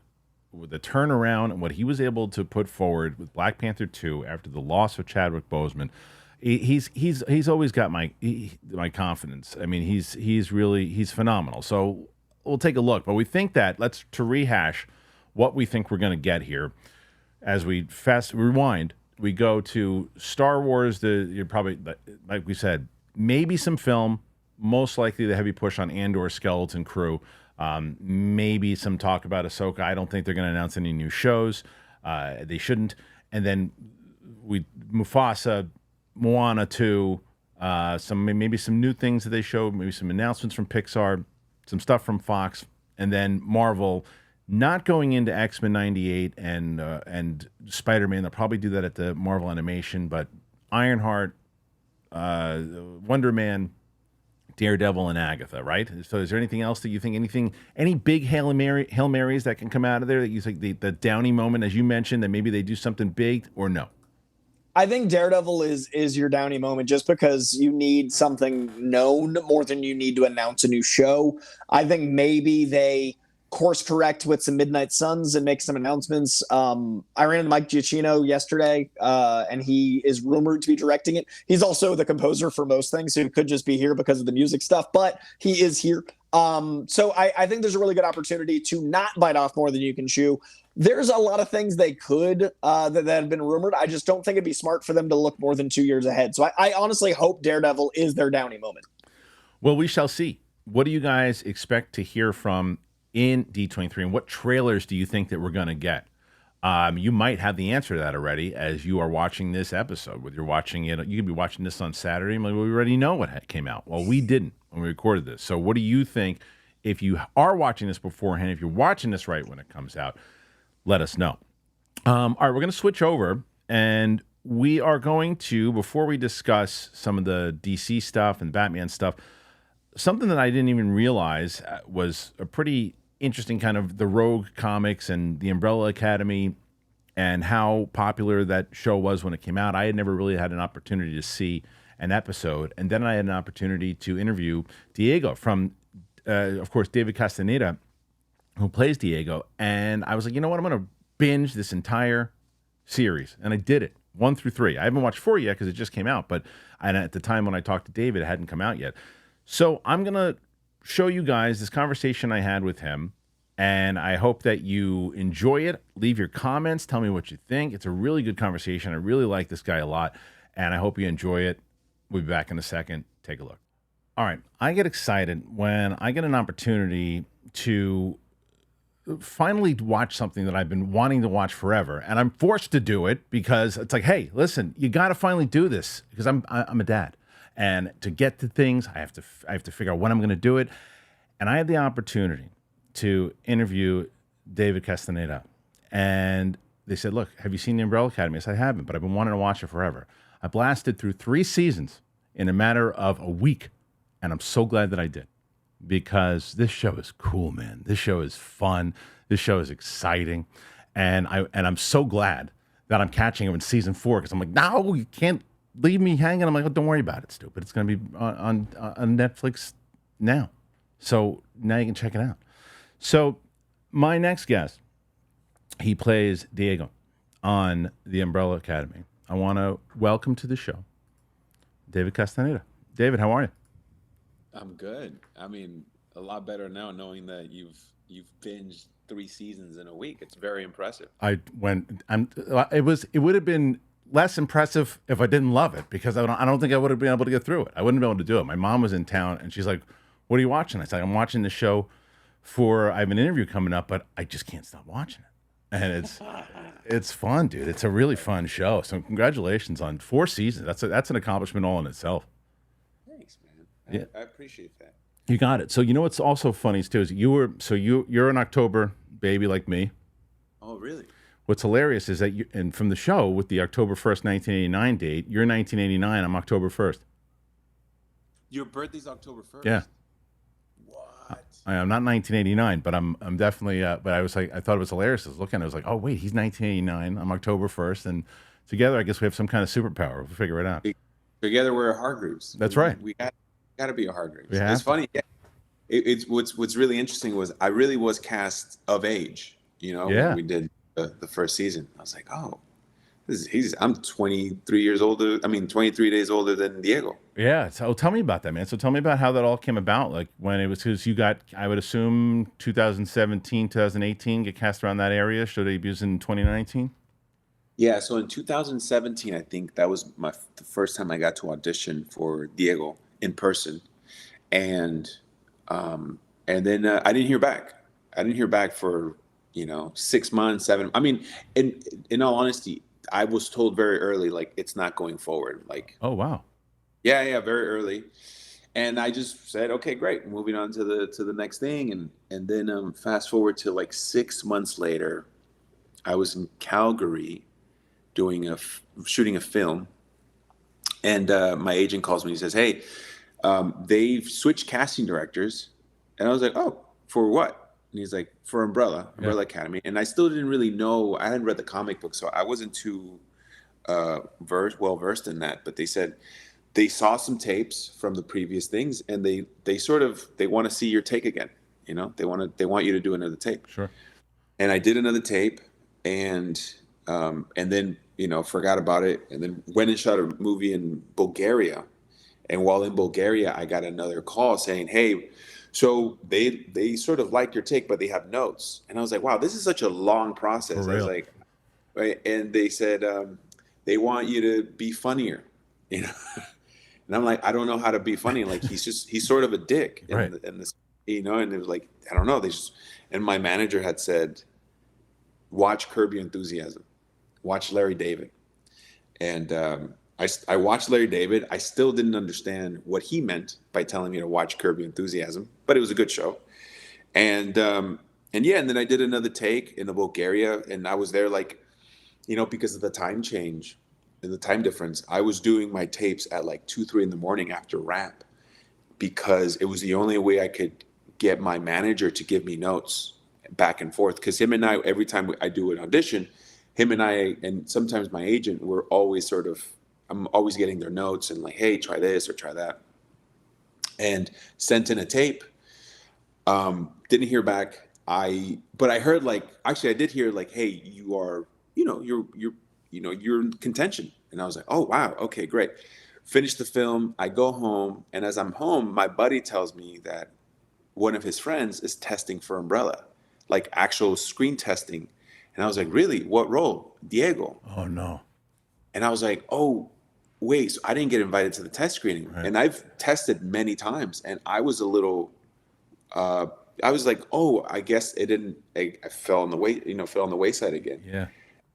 with the turnaround and what he was able to put forward with Black Panther 2 after the loss of Chadwick Boseman, he's always got my confidence. I mean, he's phenomenal. So we'll take a look, but we think that to rehash what we think we're going to get here as we fast rewind. We go to Star Wars. You're probably, like we said, maybe some film. Most likely the heavy push on Andor skeleton crew. Maybe some talk about Ahsoka. I don't think they're going to announce any new shows. They shouldn't. And then Mufasa, Moana 2, maybe some new things that they showed, maybe some announcements from Pixar, some stuff from Fox, and then Marvel not going into X-Men 98 and Spider-Man. They'll probably do that at the Marvel Animation, but Ironheart, Wonderman, Daredevil, and Agatha, right? So is there anything else that you think, any big Hail Marys that can come out of there that you think the Downey moment, as you mentioned, that maybe they do something big, or no? I think Daredevil is your Downey moment just because you need something known more than you need to announce a new show. I think maybe they course correct with some Midnight Suns and make some announcements. I ran into Mike Giacchino yesterday, and he is rumored to be directing it. He's also the composer for most things, so he could just be here because of the music stuff, but he is here. So I think there's a really good opportunity to not bite off more than you can chew. There's a lot of things they could that have been rumored. I just don't think it'd be smart for them to look more than 2 years ahead. So I honestly hope Daredevil is their Downey moment. Well, we shall see. What do you guys expect to hear from in D23, and what trailers do you think that we're going to get? You might have the answer to that already as you are watching this episode. Whether you're watching it, you could be watching this on Saturday. Maybe we already know what came out. Well, we didn't when we recorded this. So what do you think if you are watching this beforehand, if you're watching this right when it comes out? Let us know. All right, we're going to switch over, and we are going to, before we discuss some of the DC stuff and Batman stuff, something that I didn't even realize was a pretty interesting kind of the Rogue comics and the Umbrella Academy and how popular that show was when it came out. I had never really had an opportunity to see an episode, and then I had an opportunity to interview Diego from, of course, David Castaneda, who plays Diego, and I was like, you know what, I'm going to binge this entire series, and I did it, 1 through 3. I haven't watched 4 yet because it just came out, but at the time when I talked to David, it hadn't come out yet. So I'm going to show you guys this conversation I had with him, and I hope that you enjoy it. Leave your comments. Tell me what you think. It's a really good conversation. I really like this guy a lot, and I hope you enjoy it. We'll be back in a second. Take a look. All right. I get excited when I get an opportunity to finally watch something that I've been wanting to watch forever, and I'm forced to do it because it's like, hey, listen, you got to finally do this because I'm a dad. And to get to things, I have to figure out when I'm going to do it. And I had the opportunity to interview David Castaneda. And they said, look, have you seen The Umbrella Academy? I said, I haven't, but I've been wanting to watch it forever. I blasted through 3 seasons in a matter of a week. And I'm so glad that I did. Because this show is cool, man. This show is fun. This show is exciting. And I'm so glad that I'm catching him in season 4 because I'm like, no, you can't leave me hanging. I'm like, oh, don't worry about it, stupid. It's going to be on Netflix now. So now you can check it out. So my next guest, he plays Diego on The Umbrella Academy. I want to welcome to the show David Castaneda. David, how are you? I'm good. I mean, a lot better now knowing that you've binged 3 seasons in a week. It's very impressive. It would have been less impressive if I didn't love it because I don't think I would have been able to get through it. I wouldn't be able to do it. My mom was in town and she's like, "What are you watching?" I said, "I'm watching the show I have an interview coming up, but I just can't stop watching it." And it's fun, dude. It's a really fun show. So congratulations on 4 seasons. That's an accomplishment all in itself. Thanks, man. I appreciate that. You got it. So you know what's also funny too is you're an October baby like me. Oh, really? What's hilarious is that and from the show with the October 1st, 1989 date, you're 1989. I'm October 1st. Your birthday's October 1st? Yeah. What? I'm not 1989, but I'm definitely. But I thought it was hilarious. I was looking, I was like, oh wait, he's 1989. I'm October 1st, and together, I guess we have some kind of superpower. We'll figure it out. Together, we're Hargreaves. That's right. We got to be a Hargreaves. Yeah. It's funny. Yeah. It's what's really interesting was I really was cast of age. When we did the first season. I was like, oh, I'm 23 years older. 23 days older than Diego. Yeah. So tell me about that, man. So tell me about how that all came about. Like when it was, because you got, I would assume 2017, 2018, get cast around that area. Show debuts in 2019. Yeah. So in 2017, I think that was the first time I got to audition for Diego in person. And then I didn't hear back. I didn't hear back for, 6 months, 7. In all honesty, I was told very early, like, it's not going forward. Like, oh, wow. Yeah, very early. And I just said, okay, great. Moving on to the next thing. And then fast forward to like 6 months later, I was in Calgary shooting a film. And my agent calls me and says, hey, they've switched casting directors. And I was like, oh, for what? And he's like, for Umbrella Academy. And I still didn't really know. I hadn't read the comic book, so I wasn't too well versed in that. But they said they saw some tapes from the previous things, and they want to see your take again. You know, they want you to do another tape. Sure. And I did another tape, and then, you know, forgot about it, and then went and shot a movie in Bulgaria. And while in Bulgaria, I got another call saying, "Hey, so they sort of like your take, but they have notes." And I was like, "Wow, this is such a long process." For I was real. like, right? And they said they want you to be funnier, you know. And I'm like, I don't know how to be funny. Like he's sort of a dick, Right. in this, you know. And it was like, I don't know. And my manager had said, watch Curb Your Enthusiasm, watch Larry David, and I watched Larry David. I still didn't understand what he meant by telling me to watch Curb Your Enthusiasm, but it was a good show. And yeah, and then I did another take in the Bulgaria, and I was there like, you know, because of the time change and the time difference, I was doing my tapes at like 2, 3 in the morning after rap, because it was the only way I could get my manager to give me notes back and forth. Because him and I, every time I do an audition, him and I, and sometimes my agent, we're always sort of, I'm always getting their notes and like, hey, try this or try that. And sent in a tape. Didn't hear back. But I heard like, actually I did hear like, hey, you are, you know, you're in contention. And I was like, oh wow, okay, great. Finish the film. I go home, and as I'm home, my buddy tells me that one of his friends is testing for Umbrella, like actual screen testing. And I was like, really? What role? Diego. Oh no. And I was like, oh, wait, so I didn't get invited to the test screening. Right. And I've tested many times, and I was a little, I was like, oh, I guess it didn't, I fell on the wayside again. Yeah.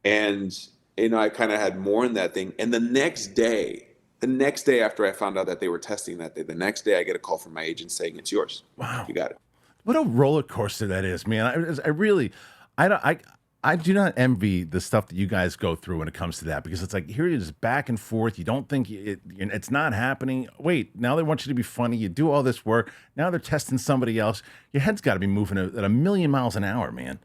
And, you know, I kind of had mourned that thing. And the next day after I found out that they were testing that day, the next day I get a call from my agent saying, it's yours. Wow. You got it. What a roller coaster that is, man. I really, I do not envy the stuff that you guys go through when it comes to that, because it's like, here it is back and forth. You don't think it's not happening. Wait, now they want you to be funny. You do all this work. Now they're testing somebody else. Your head's got to be moving at a million miles an hour, man.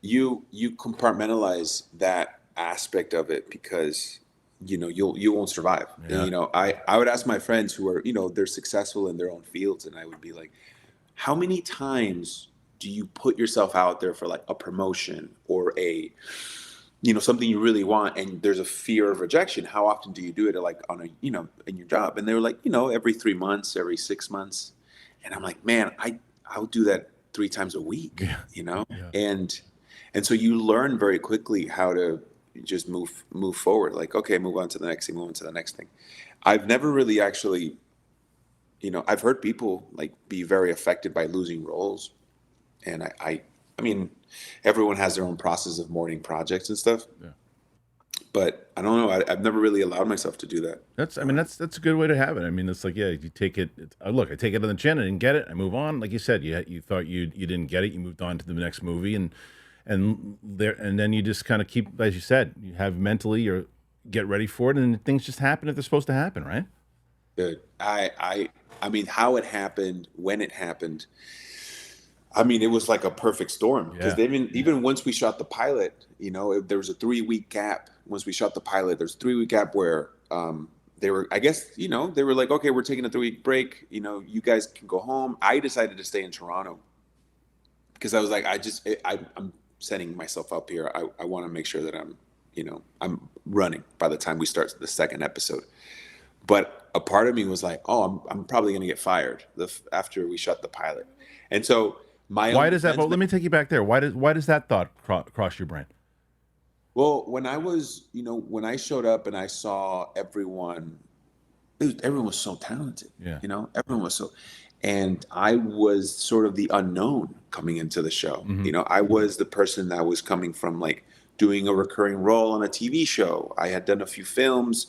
You compartmentalize that aspect of it, because, you know, you won't survive. Yeah. And, you know, I would ask my friends who are, you know, they're successful in their own fields, and I would be like, how many times do you put yourself out there for like a promotion or a, you know, something you really want, and there's a fear of rejection? How often do you do it, like on a, you know, in your job? And they were like, you know, every 3 months, every 6 months. And I'm like, man, I'll do that 3 times a week, Yeah. you know? Yeah. And so you learn very quickly how to just move forward. Like, okay, move on to the next thing, move on to the next thing. I've never really actually, you know, I've heard people like be very affected by losing roles. And I mean, everyone has their own process of mourning projects and stuff. Yeah. But I don't know. I've never really allowed myself to do that. That's a good way to have it. I mean, it's like, yeah, you take it. Look, I take it on the chin. I didn't get it. I move on. Like you said, you thought you didn't get it. You moved on to the next movie, and then you just kind of keep, as you said, you have mentally or get ready for it, and things just happen if they're supposed to happen, right? Good. I mean, how it happened, when it happened. I mean, it was like a perfect storm, because even once we shot the pilot, you know, there was a 3-week gap. Once we shot the pilot, there's a 3-week gap where they were, I guess, you know, they were like, okay, we're taking a 3-week break. You know, you guys can go home. I decided to stay in Toronto, because I was like, I'm setting myself up here. I want to make sure that I'm running by the time we start the second episode. But a part of me was like, oh, I'm probably going to get fired after we shut the pilot. And so why does that? Well, let me take you back there. Why does that thought cross your brain? Well, when I showed up and I saw everyone was so talented. Yeah. You know, everyone was so, and I was sort of the unknown coming into the show. Mm-hmm. You know, I was the person that was coming from like doing a recurring role on a TV show. I had done a few films,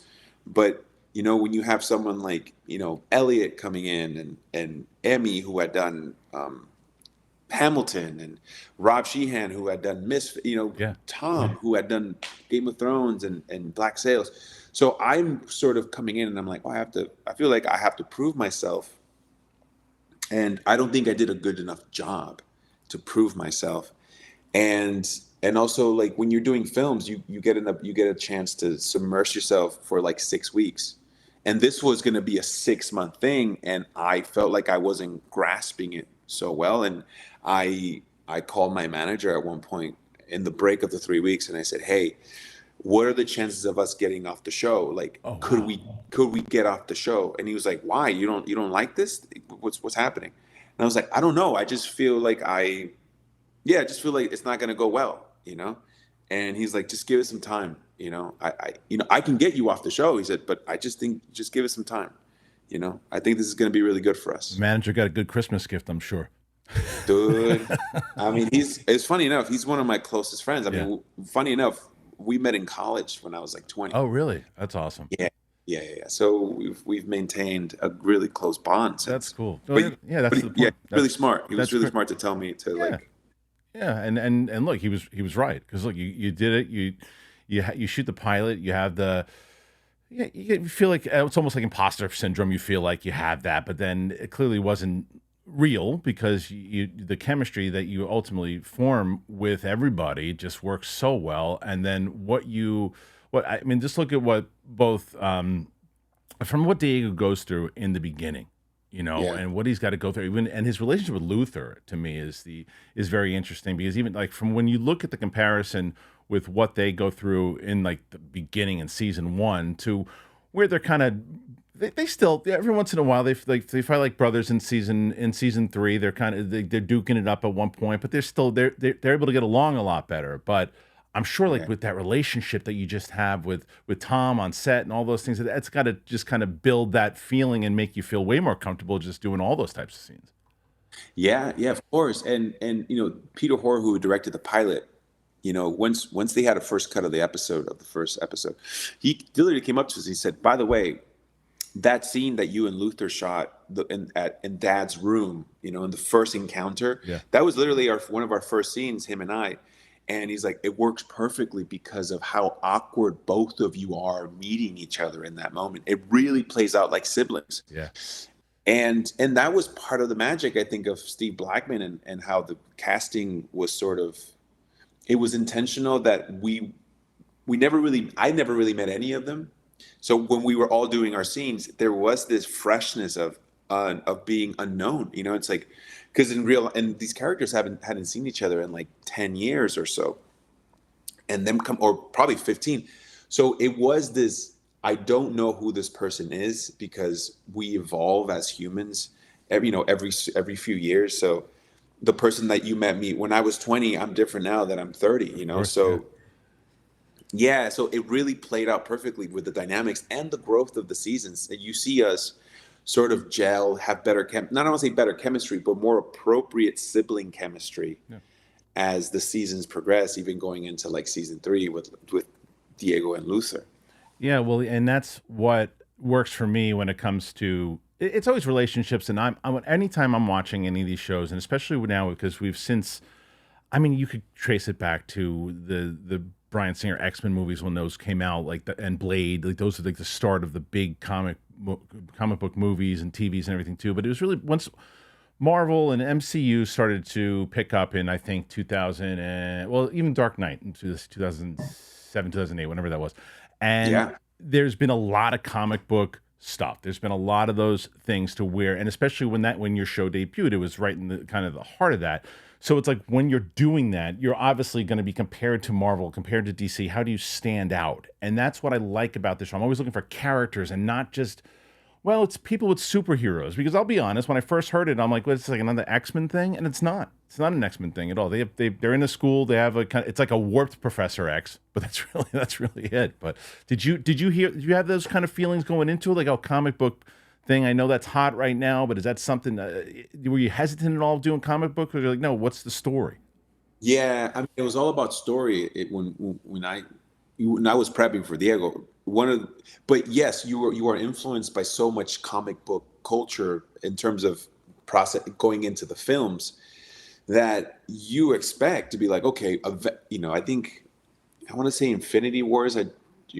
but you know, when you have someone like, you know, Elliot coming in, and Emmy, who had done Hamilton, and Rob Sheehan, who had done Tom, who had done Game of Thrones and Black Sails. So I'm sort of coming in, and I'm like, oh, I feel like I have to prove myself. And I don't think I did a good enough job to prove myself. And also, like, when you're doing films, you get a chance to submerge yourself for like 6 weeks. And this was going to be a 6-month thing, and I felt like I wasn't grasping it so well. And I called my manager at one point in the break of the 3 weeks, and I said, "Hey, what are the chances of us getting off the show? Like, Oh, could wow. we get off the show?" And he was like, "Why? You don't like this? What's happening?" And I was like, "I don't know. I just feel like I just feel like it's not gonna go well, you know." And he's like, "Just give it some time, you know. I can get you off the show." He said, "But I just think just give it some time, you know. I think this is gonna be really good for The us." manager got a good Christmas gift, I'm sure. Dude, I mean, it's funny enough, he's one of my closest friends. I Yeah. mean, funny enough, we met in college when I was like 20. Oh, really? That's awesome. Yeah, yeah. So we've maintained a really close bond That's since. cool. But Yeah, that's the yeah, point. really smart. He was That's really great. smart to tell me to Yeah. like. Yeah, and look, he was right, because look, you did it. You shoot the pilot. You have the, yeah, you feel like it's almost like imposter syndrome. You feel like you have that, but then it clearly wasn't real, because the chemistry that you ultimately form with everybody just works so well. And then what I mean, just look at what both from what Diego goes through in the beginning, Yeah, and what he's got to go through, even, and his relationship with Luther, to me, is very interesting, because even like from when you look at the comparison with what they go through in like the beginning in season one to where they're kind of, they still, every once in a while they fight like brothers in season three. They're kind of they're duking it up at one point, but they're able to get along a lot better. But I'm sure, like yeah. with that relationship that you just have with Tom on set and all those things, that's got to just kind of build that feeling and make you feel way more comfortable just doing all those types of scenes. Yeah, of course. And Peter Hoare, who directed the pilot, once they had a first cut of the first episode, he literally came up to us. He said, "By the way, that scene that you and Luther shot in Dad's room, in the first encounter, Yeah. that was literally one of our first scenes, him and I." And he's like, "It works perfectly because of how awkward both of you are meeting each other in that moment. It really plays out like siblings." Yeah. And that was part of the magic, I think, of Steve Blackman, and how the casting was sort of, it was intentional, that I never really met any of them. So when we were all doing our scenes, there was this freshness of being unknown. It's like, because and these characters hadn't seen each other in like 10 years or so, and them come, or probably 15. So it was this, I don't know who this person is, because we evolve as humans every few years. So the person that you met me when I was 20, I'm different now that I'm 30, Of course. Yeah. so yeah, so it really played out perfectly with the dynamics and the growth of the seasons. And you see us sort of gel, have better not I want to say better chemistry, but more appropriate sibling chemistry Yeah. as the seasons progress, even going into like season 3 with Diego and Luther. Yeah, well, and that's what works for me when it comes to it's always relationships, and I'm anytime I'm watching any of these shows, and especially now because we've since, I mean, you could trace it back to the Bryan Singer X-Men movies when those came out, like and Blade, like those are like the start of the big comic book movies and TVs and everything too. But it was really once Marvel and MCU started to pick up in, I think, 2000 and, well, even Dark Knight into this 2007, 2008, whenever that was. And Yeah. there's been a lot of comic book stuff. There's been a lot of those things to where, and especially when your show debuted, it was right in the kind of the heart of that. So it's like when you're doing that, you're obviously going to be compared to Marvel, compared to DC. How do you stand out? And that's what I like about this show. I'm always looking for characters and not just, well, it's people with superheroes. Because I'll be honest, when I first heard it, I'm like, well, it's like another X-Men thing, and it's not. It's not an X-Men thing at all. They're in a school. They have it's like a warped Professor X, but that's really it. But did you have those kind of feelings going into it, like, oh, comic book thing? I know that's hot right now, but is that something? Were you hesitant at all doing comic book, or you're like, no, what's the story? Yeah, I mean, it was all about story. When I was prepping for Diego, but yes, you are influenced by so much comic book culture in terms of process going into the films, that you expect to be like, okay, I think I want to say Infinity Wars. It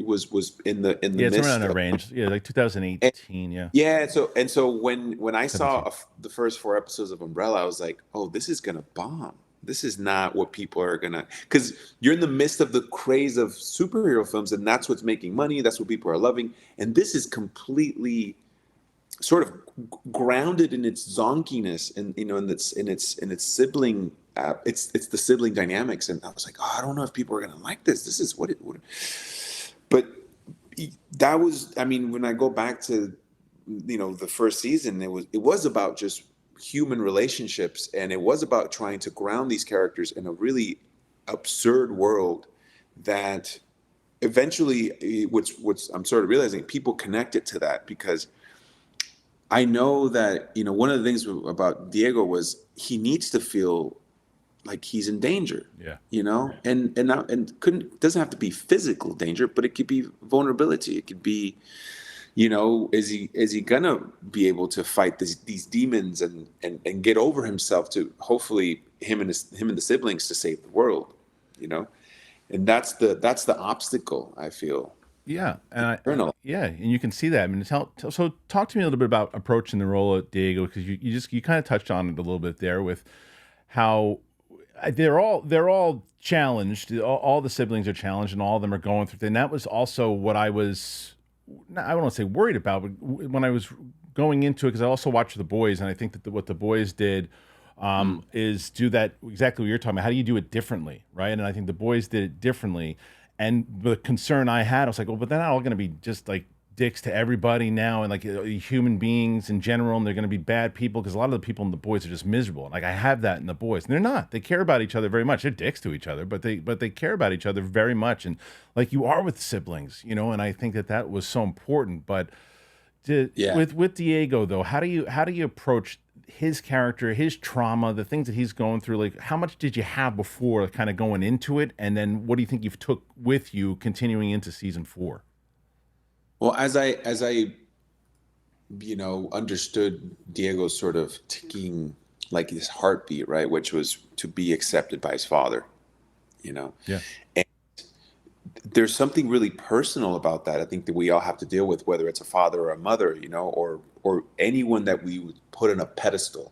was in the Yeah, it's midst around that of. range. Yeah, like 2018. Yeah, Yeah, so when I saw 17. the first 4 episodes of Umbrella, I was like, oh, this is gonna bomb. This is not what people are gonna, because you're in the midst of the craze of superhero films, and that's what's making money. That's what people are loving, and this is completely sort of grounded in its zonkiness, and in its sibling. It's the sibling dynamics, and I was like, oh, I don't know if people are gonna like this. This is what it would. But that was, I mean, when I go back to the first season, it was about just human relationships, and it was about trying to ground these characters in a really absurd world that eventually, what's I'm sort of realizing, people connected to that, because I know that one of the things about Diego was he needs to feel like he's in danger. Yeah. And couldn't doesn't have to be physical danger, but it could be vulnerability. It could be, is he gonna be able to fight these demons and get over himself to hopefully him and the siblings to save the world, and that's the obstacle, I feel. Yeah, and Eternal. and you can see that. I mean, so talk to me a little bit about approaching the role of Diego, because you kind of touched on it a little bit there with how they're all challenged. All the siblings are challenged, and all of them are going through. And that was also what I don't want to say worried about, but when I was going into it, because I also watched The Boys, and I think that what The Boys did is do that exactly what you're talking about. How do you do it differently, right? And I think The Boys did it differently. And the concern I had, I was like, well, but they're not all going to be just like dicks to everybody now, and like human beings in general, and they're going to be bad people, because a lot of the people in The Boys are just miserable. Like I have that in The Boys, and they're not. They care about each other very much. They're dicks to each other, but they care about each other very much, and like you are with siblings, And I think that was so important. But with Diego though, how do you approach his character, his trauma, the things that he's going through? Like, how much did you have before kind of going into it, and then what do you think you've took with you continuing into season 4? Well, as I understood Diego's sort of ticking, like his heartbeat, right, which was to be accepted by his father, Yeah. And there's something really personal about that. I think that we all have to deal with, whether it's a father or a mother, or anyone that we would put on a pedestal,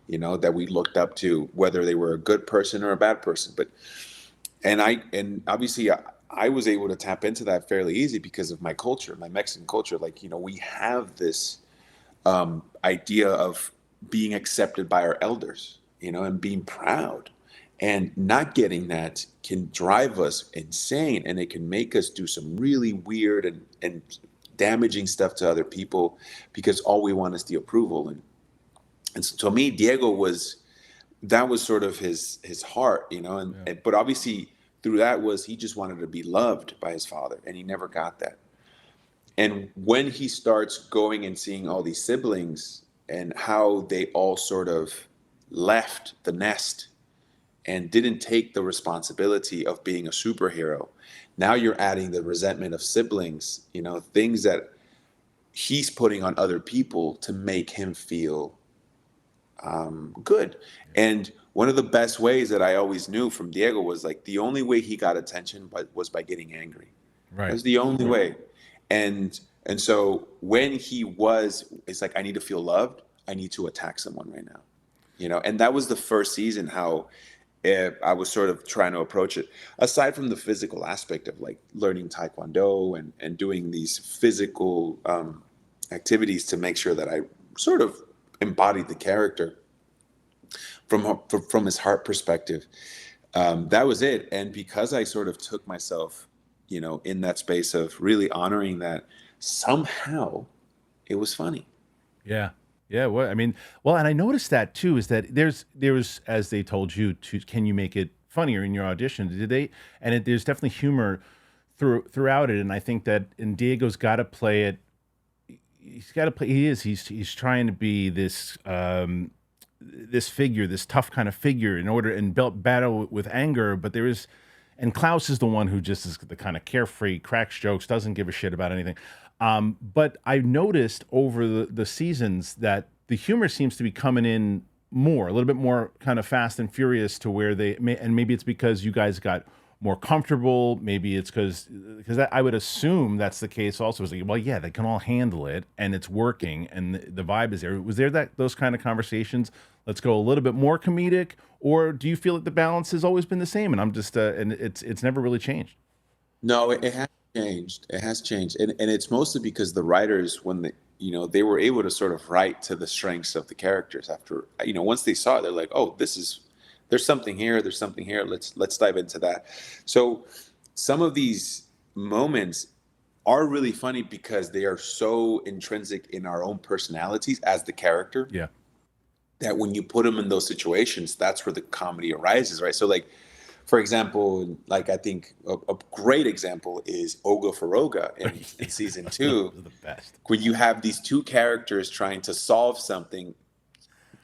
that we looked up to, whether they were a good person or a bad person. And obviously I was able to tap into that fairly easy because of my culture, my Mexican culture. Like, we have this idea of being accepted by our elders, and being proud. And not getting that can drive us insane, and it can make us do some really weird and damaging stuff to other people, because all we want is the approval. And so to me, Diego was sort of his heart, but obviously through that was he just wanted to be loved by his father, and he never got that. And when he starts going and seeing all these siblings and how they all sort of left the nest and didn't take the responsibility of being a superhero, now you're adding the resentment of siblings, things that he's putting on other people to make him feel good. And one of the best ways that I always knew from Diego was like the only way he got attention was by getting angry. Right. That was the only way. And so when it's like, I need to feel loved. I need to attack someone right now, and that was the first season, how I was sort of trying to approach it, aside from the physical aspect of like learning Taekwondo and doing these physical activities to make sure that I sort of embodied the character from his heart perspective. That was it. And because I sort of took myself, in that space of really honoring that, somehow it was funny. Yeah. Yeah. Well, I mean, and I noticed that too, is that there's, as they told you can you make it funnier in your audition? Did they? And there's definitely humor throughout it. And I think that, and Diego's got to play it. He's got to play. He's trying to be this, this figure, this tough kind of figure and battle with anger. But and Klaus is the one who just is the kind of carefree, cracks jokes, doesn't give a shit about anything. But I noticed over the seasons that the humor seems to be coming in a little bit more kind of fast and furious, to where and maybe it's because you guys got more comfortable. Maybe it's because I would assume that's the case also. It's like, well, yeah, they can all handle it and it's working and the vibe is there. Was there those kind of conversations? Let's go a little bit more comedic, or do you feel that the balance has always been the same and I'm just and it's never really changed? No, it has changed. It has changed, and it's mostly because the writers, when they were able to sort of write to the strengths of the characters after, once they saw it, they're like, oh, there's something here. There's something here. Let's dive into that. So some of these moments are really funny because they are so intrinsic in our own personalities as the character. Yeah. That when you put them in those situations, that's where the comedy arises, right? So like, for example, like I think a great example is Oga for Oga in season 2, the best. where you have these two characters trying to solve something,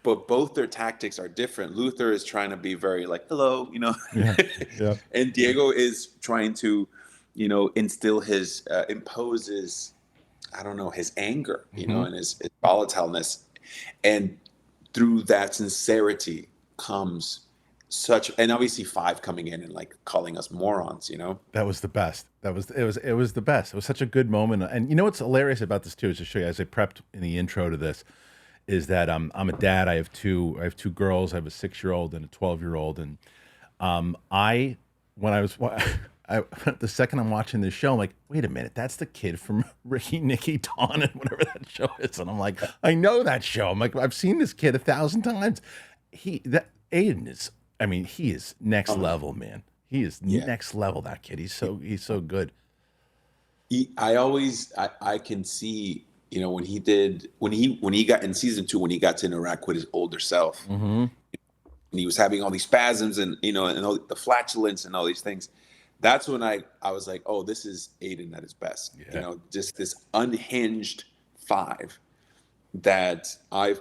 but both their tactics are different. Luther is trying to be very like, hello, Yeah. and Diego is trying to, instill imposes, I don't know, his anger, and his volatileness. And through that sincerity comes and obviously Five coming in and like calling us morons, That was the best. It was the best. It was such a good moment. And you know what's hilarious about this too is to show you, as I prepped in the intro to this, is that I'm a dad. I have two girls. I have a 6-year-old and a 12-year-old. And the second I'm watching this show, I'm like, wait a minute, that's the kid from Ricky, Nikki, Dawn, and whatever that show is. And I'm like, I know that show. I'm like, I've seen this kid 1,000 times. Aiden is, he is next level, man. He is next level. That kid. He's so good. I can see, when he got in season 2, when he got to interact with his older self, and he was having all these spasms and and all the flatulence and all these things. That's when I was like, oh, this is Aiden at his best. Yeah. Just this unhinged Five that I'm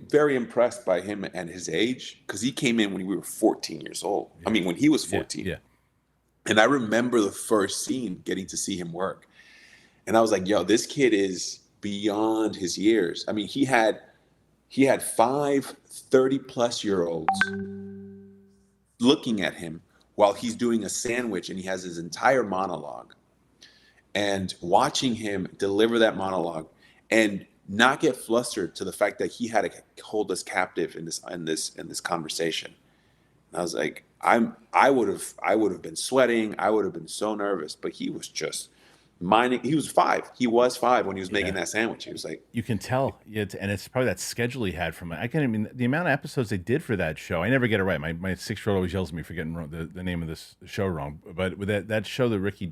very impressed by him and his age, because he came in when we were 14 years old. Yeah. When he was 14. Yeah. And I remember the first scene, getting to see him work. And I was like, yo, this kid is beyond his years. He had 5 30-plus-year-olds looking at him while he's doing a sandwich, and he has his entire monologue. And watching him deliver that monologue and not get flustered to the fact that he had to hold us captive in this conversation. And I was like, I would have been sweating. I would have been so nervous, but he was just minding. He was 5. He was 5 when he was making that sandwich. He was like, you can tell. And it's probably that schedule he had from the amount of episodes they did for that show. I never get it right. My 6-year-old always yells at me for getting the name of this show wrong. But with that show, the Ricky,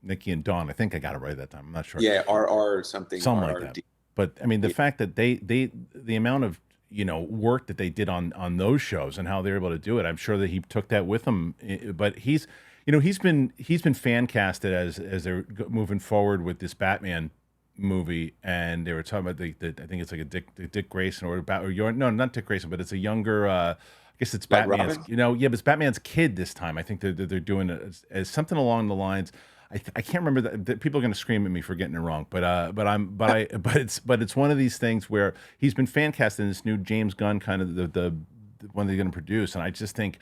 Nikki, and Dawn, I think I got it right that time. I'm not sure. Yeah, RR something like that. But the fact that the amount of work that they did on those shows and how they were able to do it, I'm sure that he took that with him. But he's been fan casted as they're moving forward with this Batman movie, and they were talking about I think it's like a Dick Grayson not Dick Grayson, but it's a younger. I guess it's like Batman's. Robin? But it's Batman's kid this time. I think they're doing it as something along the lines. I can't remember that people are going to scream at me for getting it wrong, but it's one of these things where he's been fan cast in this new James Gunn kind of the one they're going to produce, and I just think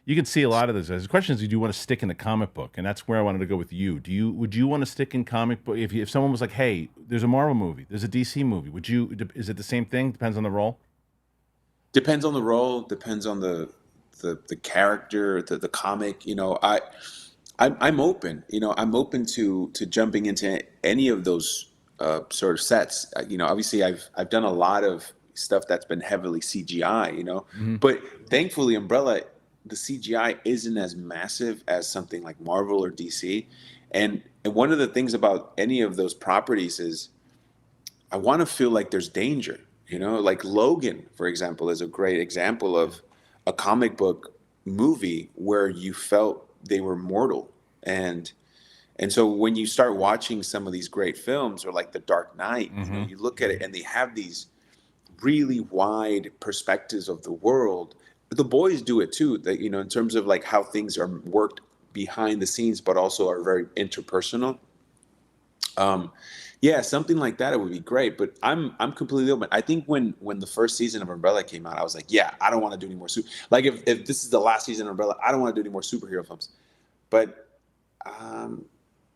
you can see a lot of this. The question is, do you want to stick in the comic book? And that's where I wanted to go with you. Would you want to stick in comic book if someone was like, hey, there's a Marvel movie, there's a DC movie? Is it the same thing? Depends on the role. Depends on the role. Depends on the character, the comic. I'm open. I'm open to jumping into any of those sort of sets. Obviously, I've done a lot of stuff that's been heavily CGI. But thankfully, Umbrella, the CGI isn't as massive as something like Marvel or DC. And one of the things about any of those properties is I want to feel like there's danger. Like Logan, for example, is a great example of a comic book movie where you felt they were mortal. And so when you start watching some of these great films, or like The Dark Knight, you look at it and they have these really wide perspectives of the world. The boys do it too, that, in terms of like how things are worked behind the scenes, but also are very interpersonal. Something like that, it would be great. But I'm completely open. I think when the first season of Umbrella came out, I was like, I don't want to do any more like if this is the last season of Umbrella, I don't want to do any more superhero films. But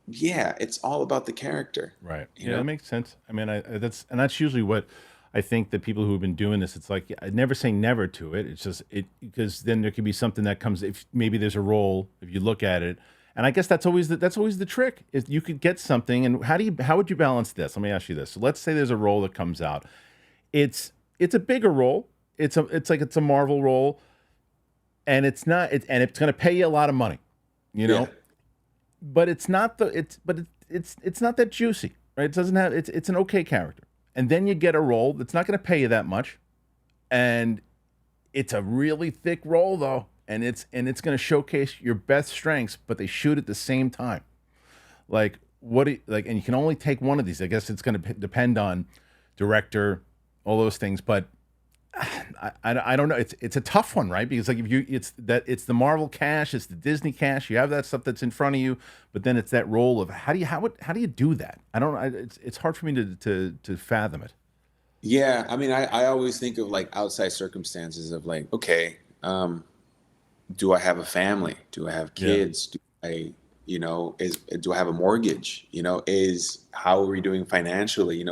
it's all about the character. Right. That makes sense. That's usually what I think that people who have been doing this, it's like, I never say never to it. It's just because then there could be something that comes, if maybe there's a role, if you look at it. And I guess that's always the trick is you could get something. And how would you balance this? Let me ask you this. So let's say there's a role that comes out. It's a bigger role. It's a Marvel role, and it's going to pay you a lot of money, you know. Yeah. But it's not that juicy, right? It doesn't have it's an okay character. And then you get a role that's not going to pay you that much, and it's a really thick role though, and it's going to showcase your best strengths, but they shoot at the same time. And you can only take one of these. I guess it's going to depend on director, all those things, but I don't know. It's a tough one, right? Because it's the Marvel cash, it's the Disney cash. You have that stuff that's in front of you, but then it's that role of how do you do that? It's hard for me to fathom it. Yeah, I mean, I always think of like outside circumstances of like, okay, do I have a family? Do I have kids? Do I, do I have a mortgage? How are we doing financially?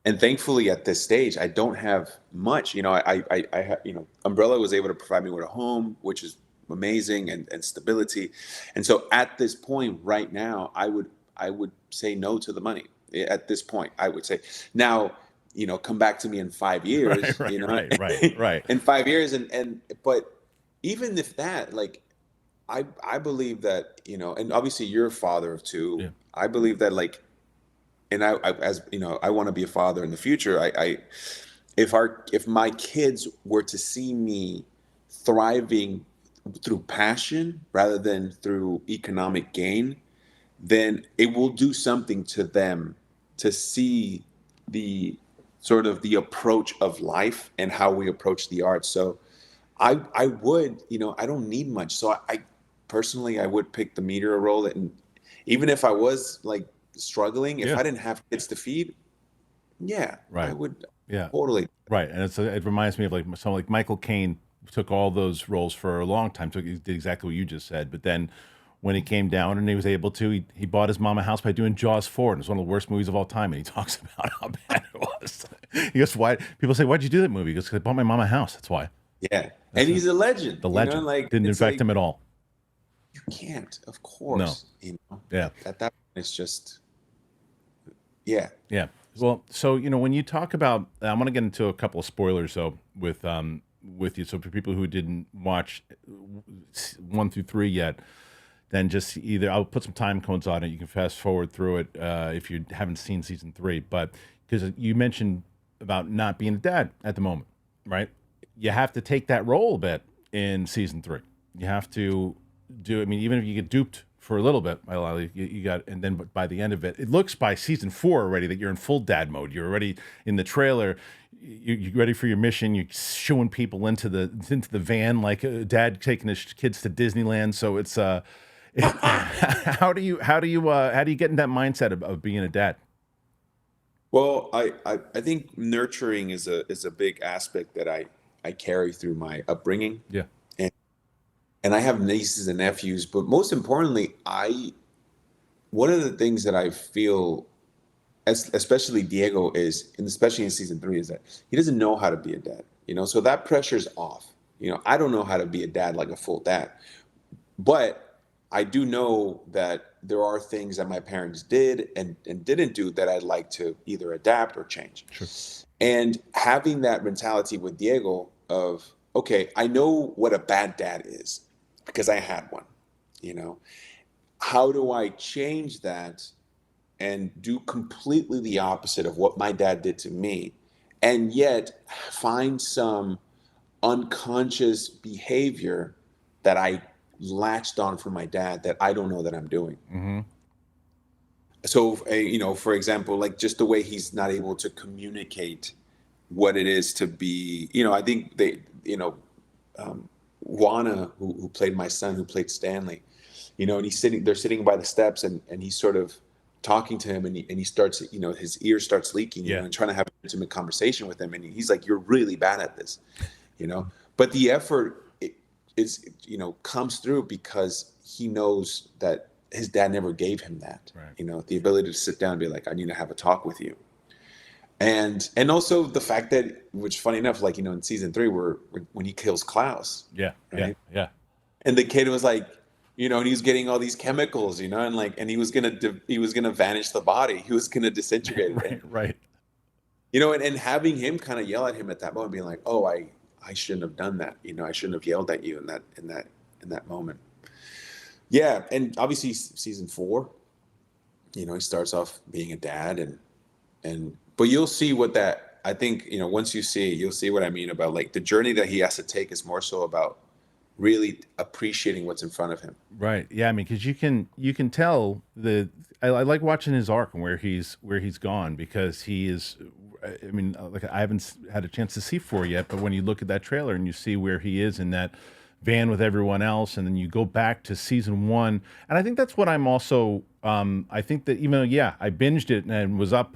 And thankfully at this stage, I don't have much. Umbrella was able to provide me with a home, which is amazing, and stability. And so at this point right now, I would say no to the money. At this point, I would say now, come back to me in 5 years. Right. In 5 years, but even if that, like, I believe that, and obviously you're a father of two. Yeah. I believe that, like, and I want to be a father in the future. If my kids were to see me thriving through passion rather than through economic gain, then it will do something to them to see the sort of the approach of life and how we approach the arts. So I would, I don't need much. So I personally, I would pick the meteor role. And even if I was like struggling, if I didn't have kids to feed, I would totally. Right. And it reminds me of like someone like Michael Caine took all those roles for a long time. He did exactly what you just said. But then when he came down and he was able to, he bought his mom a house by doing Jaws 4. And it's one of the worst movies of all time. And he talks about how bad it was. He goes, why? People say, why'd you do that movie? He goes, 'cause I bought my mom a house. That's why. Yeah. And he's a legend. The legend. Didn't affect him at all. You can't, of course. No. Yeah. At that point, it's just, yeah. Well, so when you talk about, I want to get into a couple of spoilers though with you. So for people who didn't watch 1 through 3 yet, then just either I'll put some time codes on it. You can fast forward through it if you haven't seen season 3. But because you mentioned about not being a dad at the moment, right? You have to take that role a bit in season 3. You have to do. I mean, even if you get duped for a little bit, you got, and then by the end of it, it looks by season 4 already that you're in full dad mode. You're already in the trailer. You're ready for your mission. You're shooing people into the van like a dad taking his kids to Disneyland. So it's how do you get in that mindset of being a dad? Well, I think nurturing is a big aspect that I carry through my upbringing. Yeah. And I have nieces and nephews, but most importantly, one of the things that I feel, especially Diego is, and especially in season 3, is that he doesn't know how to be a dad, so that pressure's off. I don't know how to be a dad, like a full dad, but I do know that there are things that my parents did and didn't do that I'd like to either adapt or change. Sure. And having that mentality with Diego of, okay, I know what a bad dad is because I had one, how do I change that and do completely the opposite of what my dad did to me, and yet find some unconscious behavior that I latched on from my dad that I don't know that I'm doing. Mm-hmm. So, for example, like just the way he's not able to communicate what it is to be, I think Moana, who played my son, who played Stanley, and they're sitting by the steps and he's sort of talking to him and he starts, his ear starts leaking, and trying to have an intimate conversation with him. And he's like, you're really bad at this, but the effort comes through because he knows that his dad never gave him that, right. The ability to sit down and be like, I need to have a talk with you. And also the fact that, which funny enough, like, in season 3 when he kills Klaus. Yeah. Right? Yeah. And the kid was like, and he was getting all these chemicals, and he was gonna vanish the body. He was gonna disintegrate it. Right, right. And having him kind of yell at him at that moment, being like, "Oh, I shouldn't have done that. I shouldn't have yelled at you in that moment." Yeah, and obviously season 4, he starts off being a dad, but you'll see what that. I think once you see it, you'll see what I mean about like the journey that he has to take is more so about really appreciating what's in front of him. Right. Yeah. I mean, because you can tell I like watching his arc and where he's gone, because he is. I mean, like I haven't had a chance to see 4 yet, but when you look at that trailer and you see where he is in that van with everyone else, and then you go back to season 1, and I think that's what I'm also. I think that even though I binged it and was up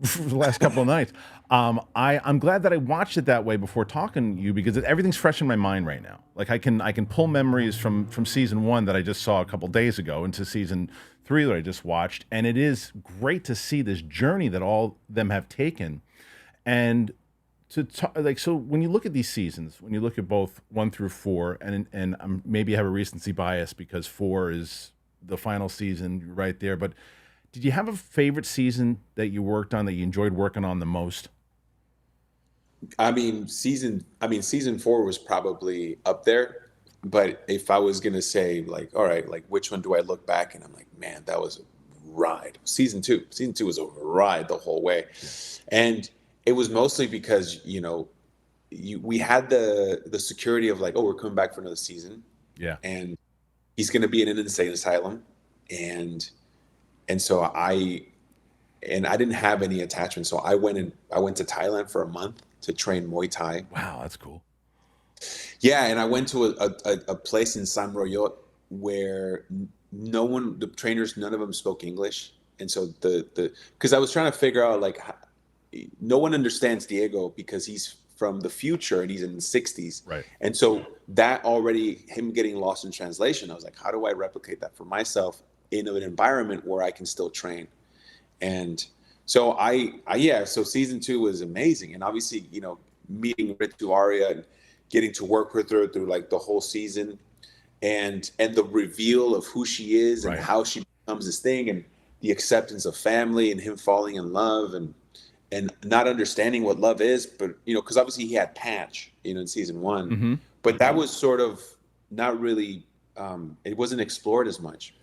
for the last couple of nights. I'm glad that I watched it that way before talking to you, because everything's fresh in my mind right now. Like I can pull memories from season 1 that I just saw a couple days ago into season 3 that I just watched, and it is great to see this journey that all them have taken. And so when you look at these seasons, when you look at both 1 through 4, and maybe have a recency bias because 4 is the final season right there, but did you have a favorite season that you worked on, that you enjoyed working on the most? Season 4 was probably up there, but if I was gonna say like, all right, like which one do I look back and I'm like, man, that was a ride. Season 2 was a ride the whole way, and it was mostly because we had the security of like, oh, we're coming back for another season, Yeah. and he's gonna be in an insane asylum, and so I didn't have any attachment, so I went to Thailand for a month to train Muay Thai. Wow, that's cool. Yeah, and I went to a place in Samroyot where the trainers, none of them spoke English, and so because I was trying to figure out like no one understands Diego because he's from the future and he's in the 60s, right? And so that already, him getting lost in translation, I was like, how do I replicate that for myself in an environment where I can still train? And so so season 2 was amazing, and obviously meeting Ritu Arya and getting to work with her through like the whole season, and the reveal of who she is and Right. how she becomes this thing, and the acceptance of family and him falling in love and not understanding what love is, but because obviously he had Patch in season 1, Mm-hmm. but that was sort of not really it wasn't explored as much.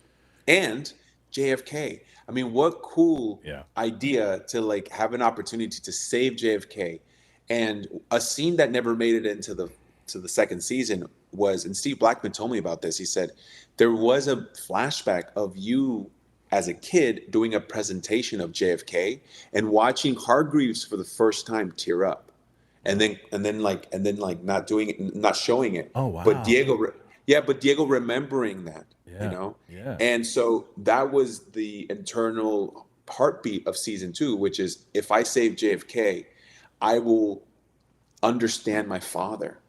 And JFK, I mean, what cool idea to like have an opportunity to save JFK. And a scene that never made it into the second season was, and Steve Blackman told me about this, he said there was a flashback of you as a kid doing a presentation of JFK and watching Hargreaves for the first time tear up, and then not doing it, not showing it. Oh wow! But Diego remembering that, Yeah. And so that was the internal heartbeat of season 2, which is, if I save JFK, I will understand my father.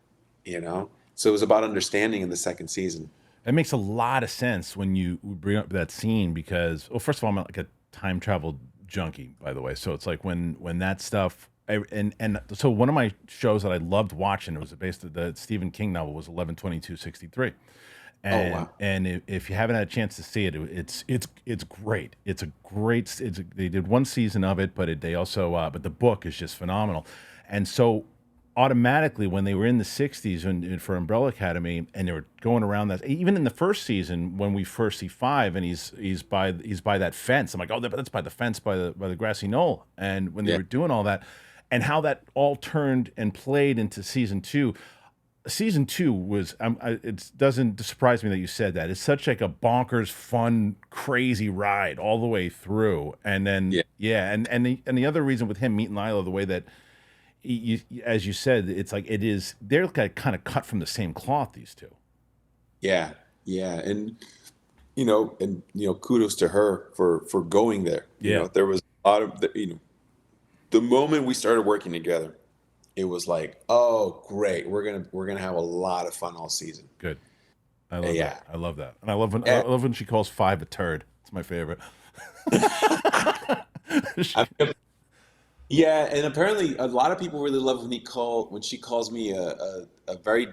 So it was about understanding in the second season. It makes a lot of sense when you bring up that scene, because, well, first of all, I'm like a time travel junkie, by the way. So it's like when that stuff, and so one of my shows that I loved watching, it was based on the Stephen King novel, was 11/22/63. And, oh wow! And if you haven't had a chance to see it, it's great. They did 1 season of it, but they also but the book is just phenomenal. And so automatically, when they were in the 60s and for Umbrella Academy, and they were going around that, even in the first season when we first see Five and he's by that fence, I'm like, oh, that's by the fence, by the grassy knoll. And when they were doing all that, and how that all turned and played into season 2. Season 2 was, it doesn't surprise me that you said that. It's such like a bonkers, fun, crazy ride all the way through. And then, and the other reason with him meeting Lila, the way that, as you said, it's like they're kind of cut from the same cloth, these two. Yeah. And, kudos to her for going there. There was a lot of, the moment we started working together, it was like, oh, great. We're gonna have a lot of fun all season. Good. I love that. I love that. And I love when she calls Five a turd. It's my favorite. Yeah, and apparently a lot of people really love when she calls me a very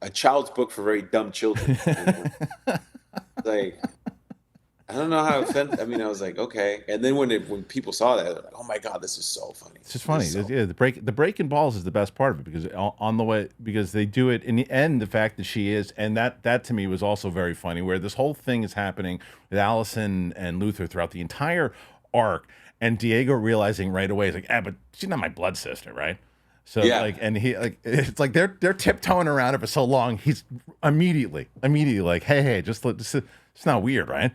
a child's book for very dumb children. Like, I don't know how offended. I mean, I was like, okay. And then when people saw that, they're like, oh my god, this is so funny. It's just funny. Yeah, the breaking balls is the best part of it, because on the way, because they do it in the end. The fact that she is, and that to me was also very funny, where this whole thing is happening with Allison and Luther throughout the entire arc, and Diego realizing right away, he's like, but she's not my blood sister, right? So like, and he like, it's like they're tiptoeing around it for so long. He's immediately like, hey, just it's not weird, right?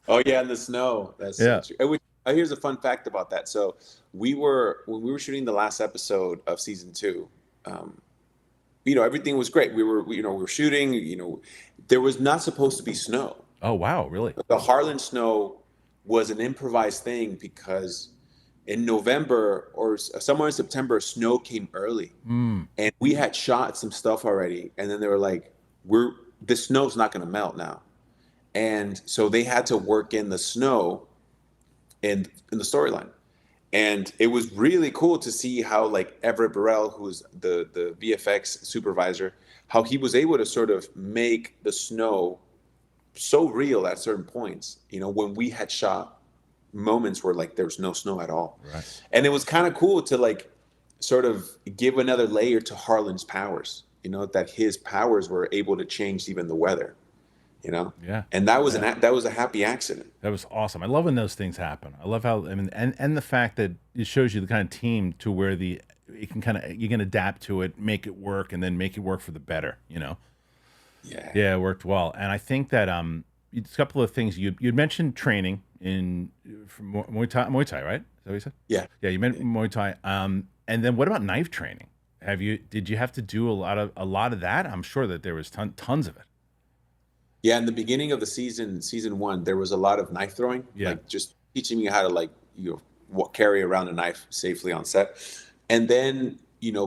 Oh yeah, in the snow. That's so true. Here's a fun fact about that. So when we were shooting the last episode of season 2, everything was great. We were shooting. There was not supposed to be snow. Oh wow, really? The Harlan snow was an improvised thing because in November or somewhere in September, snow came early, and we had shot some stuff already. And then they were like, the snow's not going to melt now. And so they had to work in the snow in the storyline. And it was really cool to see how like Everett Burrell, who's the VFX supervisor, how he was able to sort of make the snow so real at certain points, when we had shot moments where like there was no snow at all. Right. And it was kind of cool to like sort of give another layer to Harlan's powers, that his powers were able to change even the weather. Yeah. And that was that was a happy accident. That was awesome. I love when those things happen. I love how, and the fact that it shows you the kind of team to where you can adapt to it, make it work, and then make it work for the better, Yeah, it worked well. And I think that a couple of things you'd mentioned training from Muay Thai, right? Is that what you said? Yeah. Yeah, you meant Muay Thai. And then what about knife training? Did you have to do a lot of that? I'm sure that there was tons of it. Yeah, in the beginning of the season 1, there was a lot of knife throwing, like just teaching me how to carry around a knife safely on set. And then,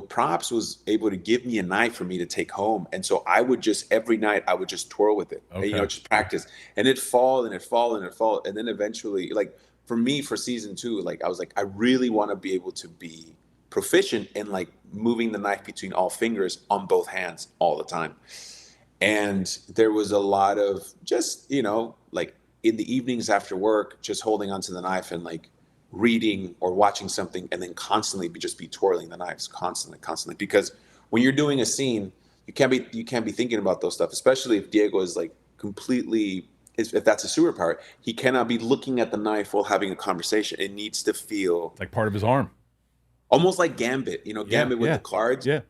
Props was able to give me a knife for me to take home. And so I would every night I would just twirl with it, and, just practice. And it'd fall and it'd fall and it'd fall. And then eventually, like for me, for season 2, like I was like, I really want to be able to be proficient in like moving the knife between all fingers on both hands all the time. And there was a lot of just, like in the evenings after work, just holding onto the knife and like reading or watching something, and then constantly be twirling the knives constantly. Because when you're doing a scene, you can't be thinking about those stuff, especially if Diego is like completely, if that's a superpower, he cannot be looking at the knife while having a conversation. It needs to feel like part of his arm. Almost like Gambit, Gambit with the cards. Yeah.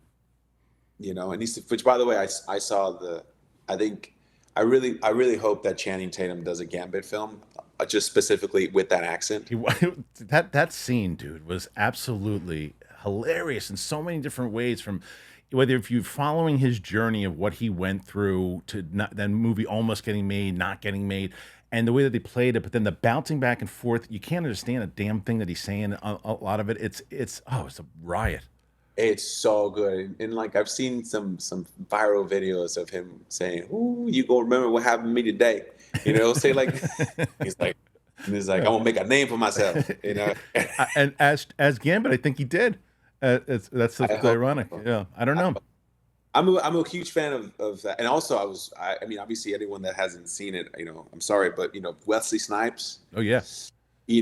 It needs to, which by the way, I saw I really hope that Channing Tatum does a Gambit film, just specifically with that accent. That scene, dude, was absolutely hilarious in so many different ways, from whether if you're following his journey of what he went through to that movie almost getting made, not getting made, and the way that they played it, but then the bouncing back and forth, you can't understand a damn thing that he's saying. A lot of it, it's a riot. It's so good. And like I've seen some viral videos of him saying, "Ooh, you gonna remember what happened to me today?" Say like he's like I won't make a name for myself. And as Gambit, I think he did. That's ironic. Yeah, I don't know. I'm a huge fan of that. And also I mean obviously anyone that hasn't seen it, I'm sorry, but Wesley Snipes. Oh yeah. I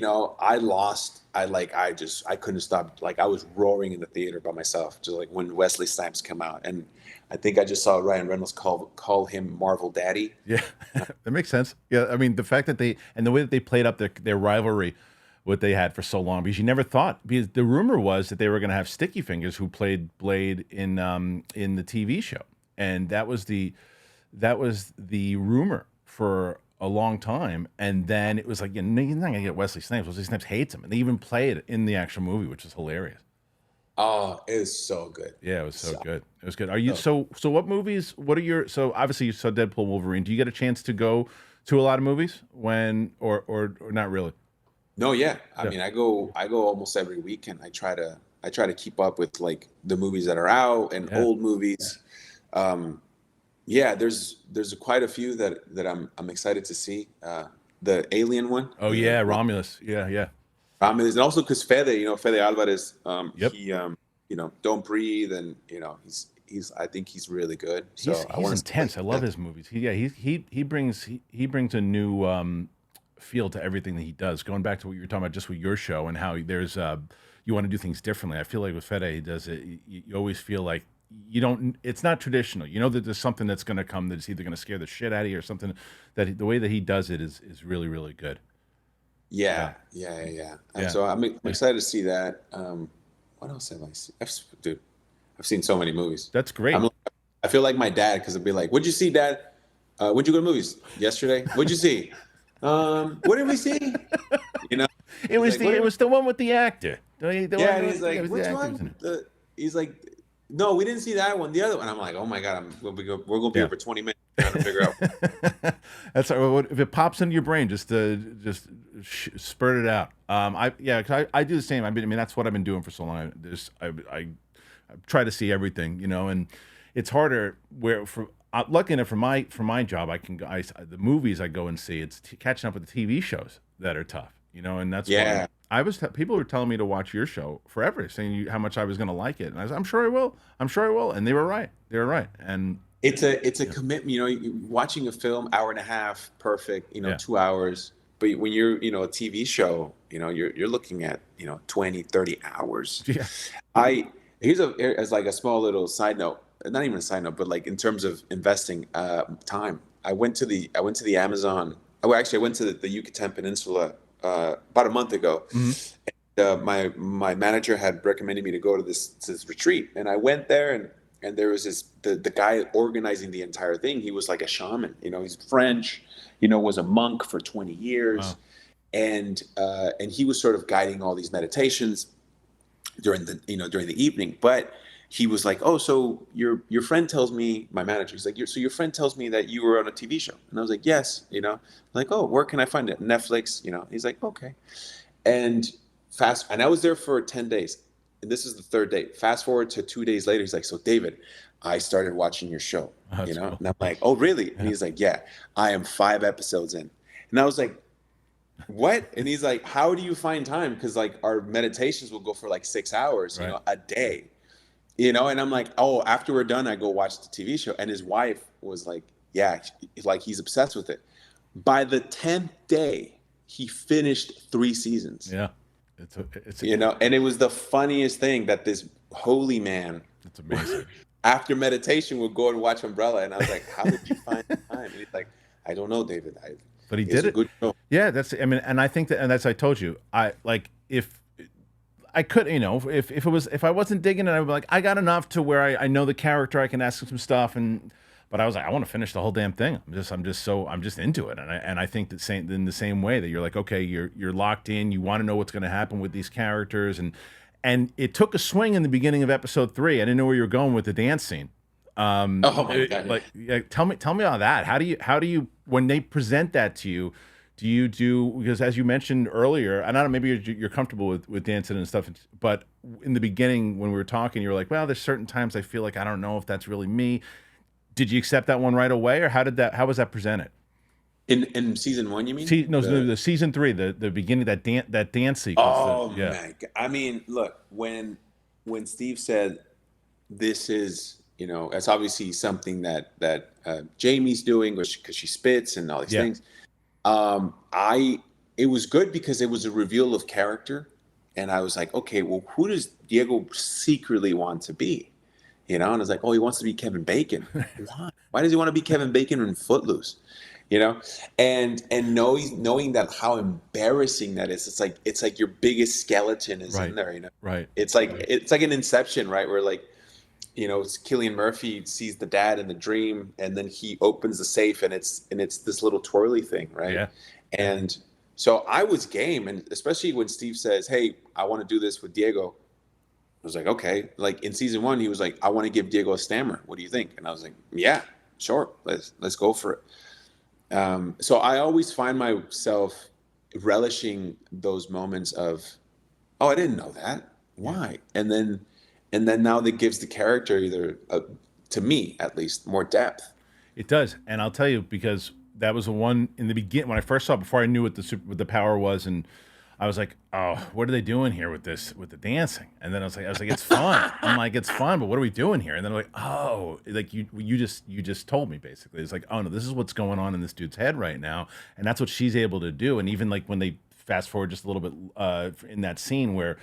couldn't stop. Like I was roaring in the theater by myself, just like when Wesley Snipes come out. And I think I just saw Ryan Reynolds call him Marvel Daddy. Yeah, that makes sense. Yeah, I mean the fact that the way that they played up their rivalry, what they had for so long, because you never thought, because the rumor was that they were going to have Sticky Fingers, who played Blade in the TV show, and that was the rumor for a long time. And then it was like, you're not gonna get Wesley Snipes. Wesley Snipes hates him, and they even play it in the actual movie, which is hilarious. Oh, it was so good. Yeah, it was so good. It was good. Are you so what movies? What are your, so obviously you saw Deadpool Wolverine. Do you get a chance to go to a lot of movies when or not really? No, yeah. I mean, I go almost every weekend. I try to keep up with like the movies that are out and old movies. There's quite a few that I'm excited to see. The Alien one. Oh yeah, Romulus. Yeah. Romulus, and also because Fede Alvarez, he Don't Breathe, and I think he's really good. So He's I want to intense. I love his movies. He brings a new feel to everything that he does. Going back to what you were talking about just with your show and how there's you want to do things differently. I feel like with Fede, he does it. You always feel like you don't. It's not traditional. You know that there's something that's going to come that's either going to scare the shit out of you or something. That the way that he does it is really really good. Yeah. And so I'm excited to see that. What else have I seen? Dude, I've seen so many movies. That's great. I feel like my dad because I'd be like, "What'd you see, Dad? When'd you go to movies yesterday? What'd you see? What did we see? You know, it was like, it was the one with the actor. And he's like, which one? He's like, no, we didn't see that one. The other one. I'm like, oh my god, we're gonna be here for 20 minutes trying to figure out. That's if it pops into your brain, just spurt it out. 'Cause I do the same. I mean that's what I've been doing for so long. I try to see everything, and it's harder where for. Lucky enough for my job, the movies I go and see. It's catching up with the TV shows that are tough, and that's why people were telling me to watch your show forever, saying how much I was going to like it, and I was, I'm sure I will, and they were right, and it's a commitment, watching a film, hour and a half, perfect, 2 hours, but when you're, a TV show, you're looking at, 20, 30 hours. Yeah. As like a small little side note. Not even a side note, but like in terms of investing time, I went to the Amazon. Oh, actually, I went to the Yucatan Peninsula about a month ago. Mm-hmm. And, my manager had recommended me to go to this retreat, and I went there, and there was the guy organizing the entire thing. He was like a shaman, he's French, was a monk for 20 years, wow. and he was sort of guiding all these meditations during the evening, but. He was like, oh, so your friend tells me, my manager, he's like, so your friend tells me that you were on a TV show. And I was like, yes, like, oh, where can I find it? Netflix, He's like, okay. And I was there for 10 days. And this is the third day. Fast forward to 2 days later, he's like, so David, I started watching your show, Cool. And I'm like, oh, really? Yeah. And he's like, yeah, I am 5 episodes in. And I was like, what? And he's like, how do you find time? Because like our meditations will go for like 6 hours, right. A day. And I'm like, oh, after we're done, I go watch the TV show. And his wife was like, yeah, like he's obsessed with it. By the 10th day, he finished 3 seasons. Yeah. And it was the funniest thing that this holy man, it's amazing. After meditation, would go and watch Umbrella. And I was like, how did you find the time? And he's like, I don't know, David. But he did it. Good show. Yeah, and I think that, and that's, I told you, if I could, if I wasn't digging it, I would be like, I got enough to where I know the character, I can ask him some stuff, but I was like, I want to finish the whole damn thing. I'm just into it, and I think that in the same way that you're like, okay, you're locked in, you want to know what's going to happen with these characters, and it took a swing in the beginning of episode 3. I didn't know where you were going with the dance scene. Oh my God! Tell me on that. How do you when they present that to you? Do you because as you mentioned earlier, and I don't know, maybe you're comfortable with dancing and stuff, but in the beginning when we were talking, you were like, well, there's certain times I feel like I don't know if that's really me. Did you accept that one right away, or how was that presented? In season 1, you mean? The season 3, the beginning, that dance sequence. Oh my God! I mean, look, when Steve said this is, it's obviously something that Jamie's doing because she spits and all these things. It was good because it was a reveal of character, and I was like, okay, well, who does Diego secretly want to be? And I was like, oh, he wants to be Kevin Bacon. Why does he want to be Kevin Bacon in Footloose? And knowing that how embarrassing that is. It's like your biggest skeleton is in there. Right. It's like an Inception, right? Where like, Cillian Murphy sees the dad in the dream, and then he opens the safe, and it's this little twirly thing, right? Yeah. And so I was game, and especially when Steve says, "Hey, I want to do this with Diego," I was like, "Okay." Like in season 1, he was like, "I want to give Diego a stammer. What do you think?" And I was like, "Yeah, sure. Let's go for it." So I always find myself relishing those moments of, "Oh, I didn't know that. Why?" And then now that gives the character either, to me at least, more depth. It does, and I'll tell you, because that was the one in the beginning when I first saw it, before I knew what the power was, and I was like, oh, what are they doing here with the dancing? And then I was like, it's fun. I'm like, it's fun, but what are we doing here? And then I'm like, oh, like you just told me basically. It's like, oh no, this is what's going on in this dude's head right now, and that's what she's able to do. And even like when they fast forward just a little bit in that scene where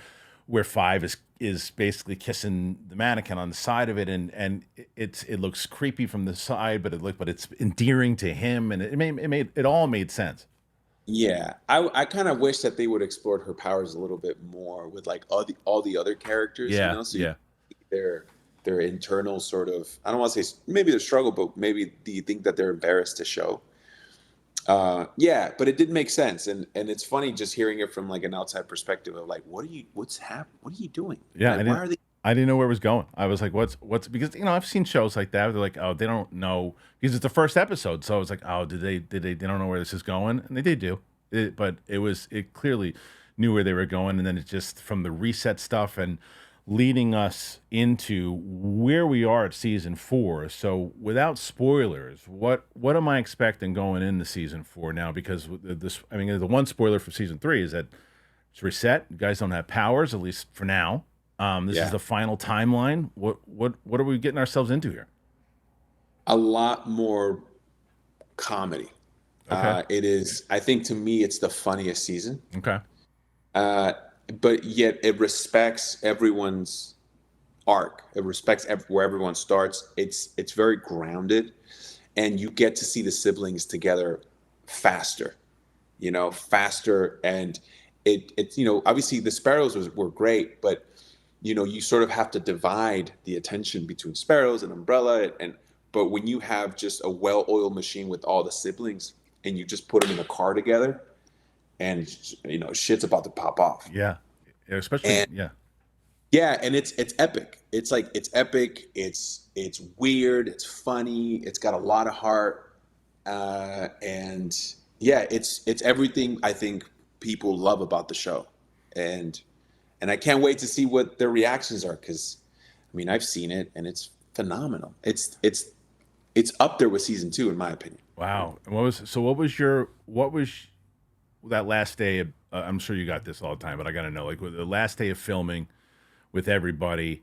Five is basically kissing the mannequin on the side of it, and it looks creepy from the side, but it's endearing to him, and it all made sense. Yeah, I kind of wish that they would explore her powers a little bit more with like all the other characters, you Yeah, know, so yeah. their internal sort of, I don't want to say maybe their struggle, but maybe do you think that they're embarrassed to show? Yeah, but it did make sense, and it's funny just hearing it from like an outside perspective of like, what's happening? What are you doing? Yeah, Like, why are they? I didn't know where it was going. I was like, what's because I've seen shows like that. They're like, oh, they don't know because it's the first episode. So I was like, oh, did they don't know where this is going? And they did do it, but it clearly knew where they were going. And then it just from the reset stuff and leading us into where we are at season 4. So without spoilers, what am I expecting going into season 4 now? Because the one spoiler for season 3 is that it's reset. You guys don't have powers, at least for now. This is the final timeline. What are we getting ourselves into here? A lot more comedy. Okay. It is. I think to me, it's the funniest season. Okay. But yet it respects everyone's arc. It respects where everyone starts. It's very grounded, and you get to see the siblings together faster. Faster, and it's obviously the Sparrows were great, but you sort of have to divide the attention between Sparrows and Umbrella, but when you have just a well-oiled machine with all the siblings and you just put them in a car together, and shit's about to pop off. Yeah, especially yeah, and it's epic. It's epic. It's weird. It's funny. It's got a lot of heart, and yeah, it's everything I think people love about the show, and I can't wait to see what their reactions are, because I've seen it and it's phenomenal. It's up there with season 2 in my opinion. Wow. And what was that last day of, I'm sure you got this all the time, but I got to know, like, with the last day of filming with everybody,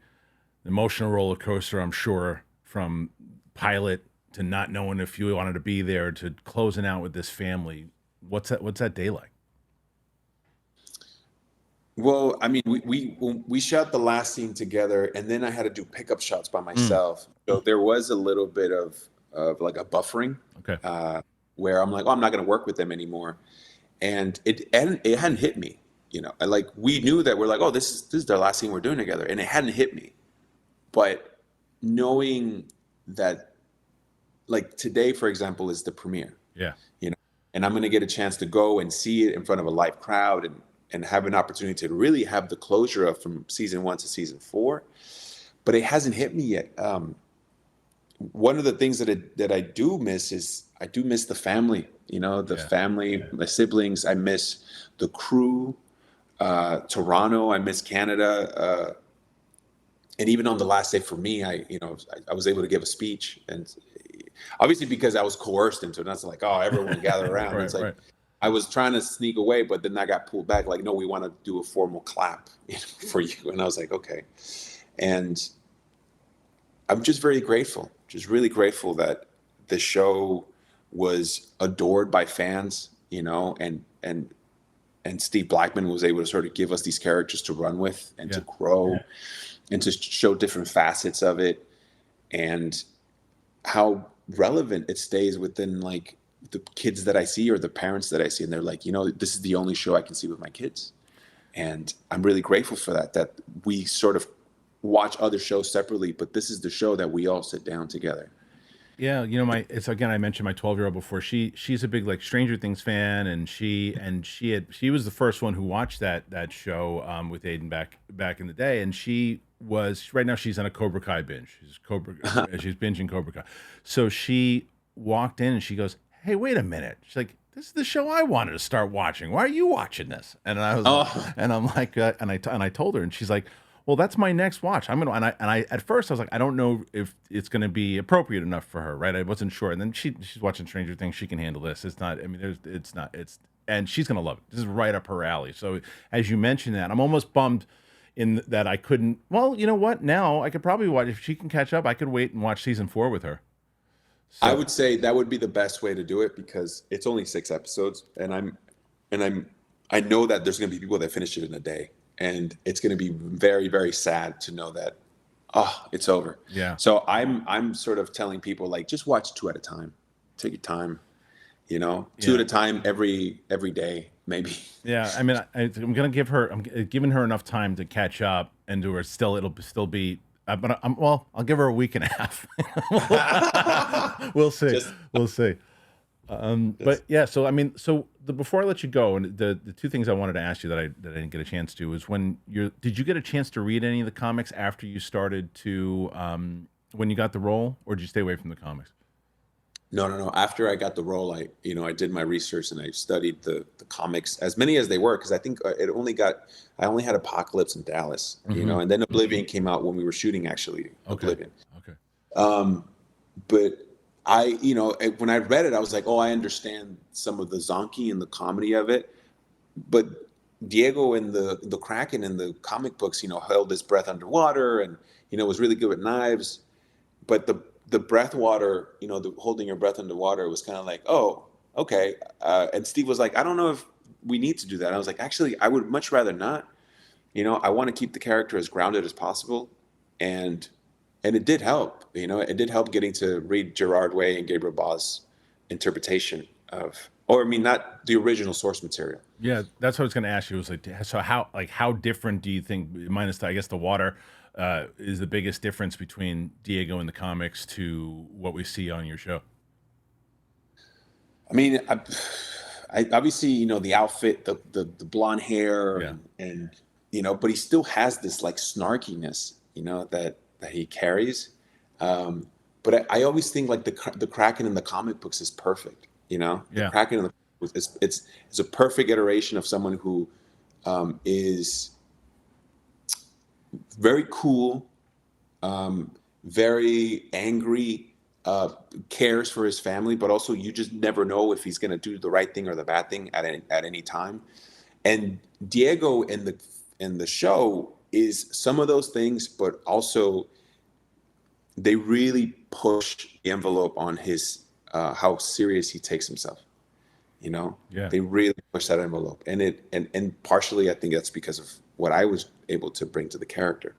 the emotional roller coaster, I'm sure, from pilot to not knowing if you wanted to be there to closing out with this family. What's that day like? Well, we shot the last scene together, and then I had to do pickup shots by myself. So there was a little bit of like a buffering, Okay. Where I'm like, oh, I'm not going to work with them anymore, and it hadn't hit me. We knew that we're like, oh, this is the last scene we're doing together, and it hadn't hit me. But knowing that, like today, for example, is the premiere. Yeah. And I'm going to get a chance to go and see it in front of a live crowd and have an opportunity to really have the closure of from season 1 to season 4, but it hasn't hit me yet. One of the things that I do miss is I do miss the family, family, my siblings. I miss the crew, Toronto. I miss Canada. And even on the last day for me, I was able to give a speech, and obviously because I was coerced into it. That's like, oh, everyone gather around. Right, it's like, right. I was trying to sneak away, but then I got pulled back. Like, no, we want to do a formal clap for you. And I was like, okay. And I'm just very grateful, just really grateful that the show was adored by fans, and Steve Blackman was able to sort of give us these characters to run with and to grow and to show different facets of it, and how relevant it stays within like the kids that I see or the parents that I see. And they're like, this is the only show I can see with my kids. And I'm really grateful for that we sort of watch other shows separately, but this is the show that we all sit down together. Yeah, I mentioned my 12-year-old before. She's a big like Stranger Things fan, and she was the first one who watched that show with Aiden back in the day, and right now she's on a Cobra Kai binge. She's binging Cobra Kai. So she walked in and she goes, "Hey, wait a minute." She's like, "This is the show I wanted to start watching. Why are you watching this?" And I was and I'm like, and I told her, and she's like, Well, that's my next watch. I'm gonna and I at first I was like, I don't know if it's gonna be appropriate enough for her, right? I wasn't sure. And then she's watching Stranger Things. She can handle this. It's not. I mean, it's not. It's and she's gonna love it. This is right up her alley. So as you mentioned that, I'm almost bummed in that I couldn't. Well, you know what? Now I could probably watch if she can catch up. I could wait and watch season 4 with her. So, I would say that would be the best way to do it because it's only 6 episodes, and I know that there's going to be people that finish it in a day, and it's going to be very, very sad to know that, it's over. Yeah. So I'm sort of telling people like, just watch 2 at a time. Take your time, 2 at a time every day, maybe. Yeah. I mean, I'm gonna give her. I'm giving her enough time to catch up, and to her it'll still be. But I'll give her a week and a half. We'll see. We'll see. But yeah, so I mean, before I let you go, and the 2 things I wanted to ask you that I didn't get a chance to is did you get a chance to read any of the comics after you started to when you got the role, or did you stay away from the comics? No. After I got the role, I did my research and I studied the comics, as many as they were, because I think I only had Apocalypse and Dallas, and then Oblivion came out when we were shooting, actually. Okay. Oblivion. Okay. But when I read it, I was like, I understand some of the zonky and the comedy of it. But Diego and the Kraken in the comic books, held his breath underwater and, was really good with knives. But the breath water, the holding your breath underwater was kind of like, okay. And Steve was like, I don't know if we need to do that. I was like, actually, I would much rather not. I want to keep the character as grounded as possible. And it did help, it did help getting to read Gerard Way and Gabriel Ba's interpretation not the original source material. Yeah, that's what I was going to ask you. It was like, so how different do you think, minus I guess the water, is the biggest difference between Diego in the comics to what we see on your show? I mean, I obviously, the outfit, the blonde hair, Yeah. and but he still has this like snarkiness, that he carries. But I always think like the Kraken in the comic books is perfect. The Kraken in the it's a perfect iteration of someone who is very cool, very angry, cares for his family, but also you just never know if he's going to do the right thing or the bad thing at any time. And Diego in the show is some of those things, but also they really push the envelope on his how serious he takes himself. Yeah. They really push that envelope, and partially I think that's because of what I was able to bring to the character.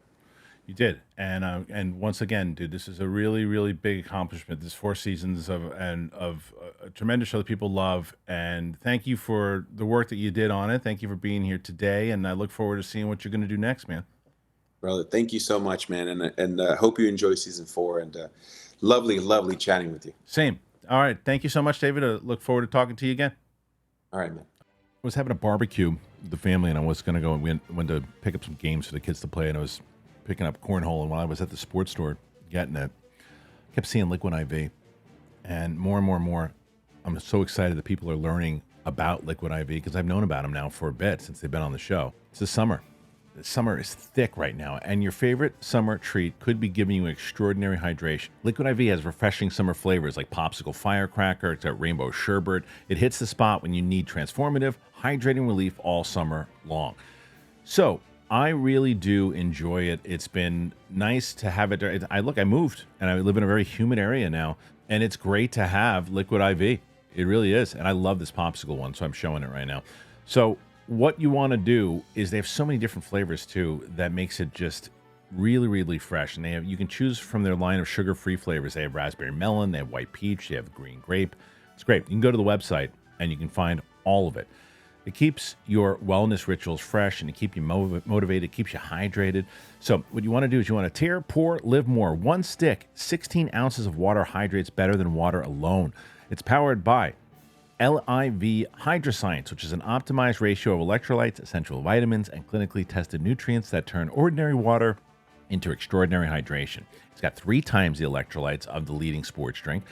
You did, and once again, dude, this is a really, really big accomplishment. This 4 seasons of a tremendous show that people love, and thank you for the work that you did on it. Thank you for being here today, and I look forward to seeing what you're going to do next, man. Brother, thank you so much, man, and hope you enjoy season 4. And lovely chatting with you. Same. All right, thank you so much, David. I look forward to talking to you again. All right, man. I was having a barbecue with the family, and I was going to go and went to pick up some games for the kids to play, and I was picking up cornhole, and while I was at the sports store getting it, I kept seeing Liquid IV, and more, I'm so excited that people are learning about Liquid IV because I've known about them now for a bit since they've been on the show. It's the summer. The summer is thick right now, and your favorite summer treat could be giving you extraordinary hydration. Liquid IV has refreshing summer flavors like popsicle firecracker, it's got rainbow sherbet. It hits the spot when you need transformative, hydrating relief all summer long. So I really do enjoy it. It's been nice to have it. I moved, and I live in a very humid area now, and it's great to have Liquid IV. It really is, and I love this popsicle one, so I'm showing it right now. So what you want to do is they have so many different flavors too that makes it just really, really fresh. And you can choose from their line of sugar-free flavors. They have raspberry melon, they have white peach, they have green grape. It's great. You can go to the website and you can find all of it. It keeps your wellness rituals fresh and it keeps you motivated, keeps you hydrated. So what you want to do is you want to tear, pour, live more. One stick, 16 ounces of water hydrates better than water alone. It's powered by LIV Hydroscience, which is an optimized ratio of electrolytes, essential vitamins, and clinically tested nutrients that turn ordinary water into extraordinary hydration. It's got 3 times the electrolytes of the leading sports drink,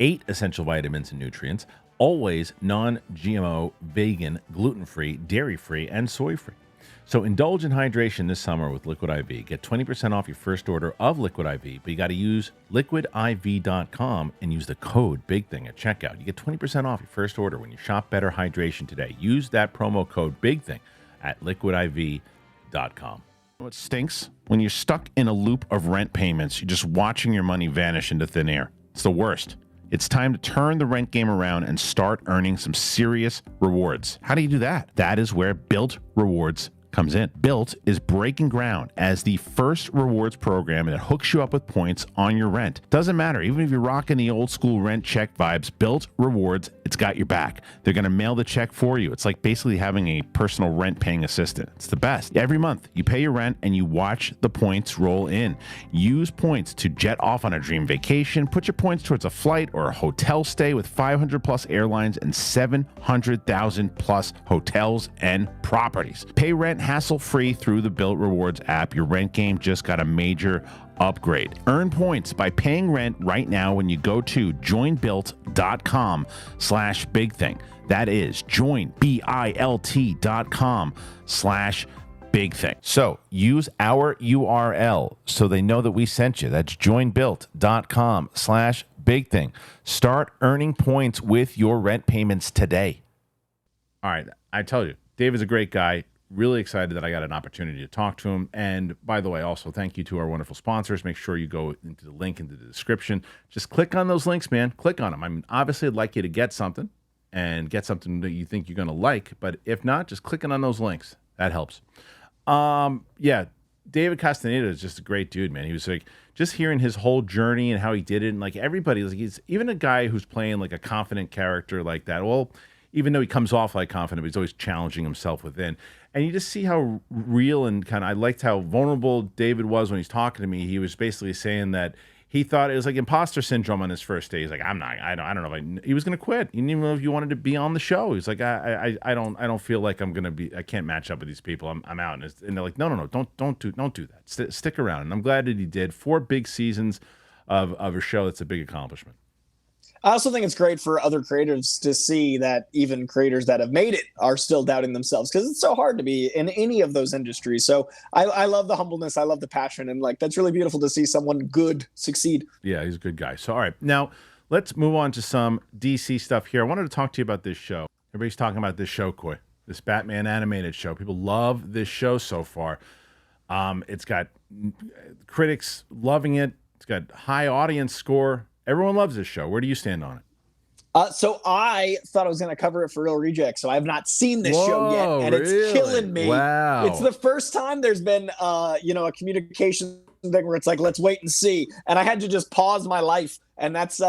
8 essential vitamins and nutrients, always non-GMO, vegan, gluten-free, dairy-free, and soy-free. So indulge in hydration this summer with Liquid IV. Get 20% off your first order of Liquid IV, but you got to use liquidiv.com and use the code BIGTHING at checkout. You get 20% off your first order when you shop Better Hydration today. Use that promo code BIGTHING at liquidiv.com. What stinks? When you're stuck in a loop of rent payments, you're just watching your money vanish into thin air. It's the worst. It's time to turn the rent game around and start earning some serious rewards. How do you do that? That is where Built Rewards comes in. Built is breaking ground as the first rewards program that hooks you up with points on your rent. Doesn't matter, even if you're rocking the old school rent check vibes, Built Rewards, it's got your back. They're going to mail the check for you. It's like basically having a personal rent paying assistant. It's the best. Every month, you pay your rent and you watch the points roll in. Use points to jet off on a dream vacation. Put your points towards a flight or a hotel stay with 500 plus airlines and 700,000 plus hotels and properties. Pay rent hassle-free through the Built Rewards app. Your rent game just got a major upgrade. Earn points by paying rent right now when you go to joinbuilt.com/bigthing. That is joinbilt.com/bigthing. So use our URL so they know that we sent you. That's joinbuilt.com/bigthing. Start earning points with your rent payments today. All right, I tell you, Dave is a great guy. Really excited that I got an opportunity to talk to him. And by the way, also thank you to our wonderful sponsors. Make sure you go into the link into the description. Just click on those links, man. Click on them. I mean, obviously, I'd like you to get something and get something that you think you're going to like. But if not, just clicking on those links. That helps. Yeah, David Castaneda is just a great dude, man. He was like, just hearing his whole journey and how he did it. And like everybody, like he's even a guy who's playing like a confident character like that. Well, even though he comes off like confident, but he's always challenging himself within. And you just see how real and kind of, I liked how vulnerable David was when he's talking to me. He was basically saying that he thought it was like imposter syndrome on his first day. He's like, I don't know if he was going to quit. He didn't even know if you wanted to be on the show. He's like, I don't feel like I'm going to be, I can't match up with these people. I'm out. And they're like, no, don't do that. Stick around. And I'm glad that he did 4 big seasons of a show. That's a big accomplishment. I also think it's great for other creators to see that even creators that have made it are still doubting themselves, because it's so hard to be in any of those industries. So I love the humbleness. I love the passion. And like, that's really beautiful to see someone good succeed. Yeah, he's a good guy. So, all right, now let's move on to some DC stuff here. I wanted to talk to you about this show. Everybody's talking about this show, Coy, this Batman animated show. People love this show so far. It's got critics loving it. It's got high audience score. Everyone loves this show. Where do you stand on it? So I thought I was going to cover it for Real Reject, so I have not seen this show yet, and really? It's killing me. Wow. It's the first time there's been, a communication thing where it's like, let's wait and see, and I had to just pause my life, and that's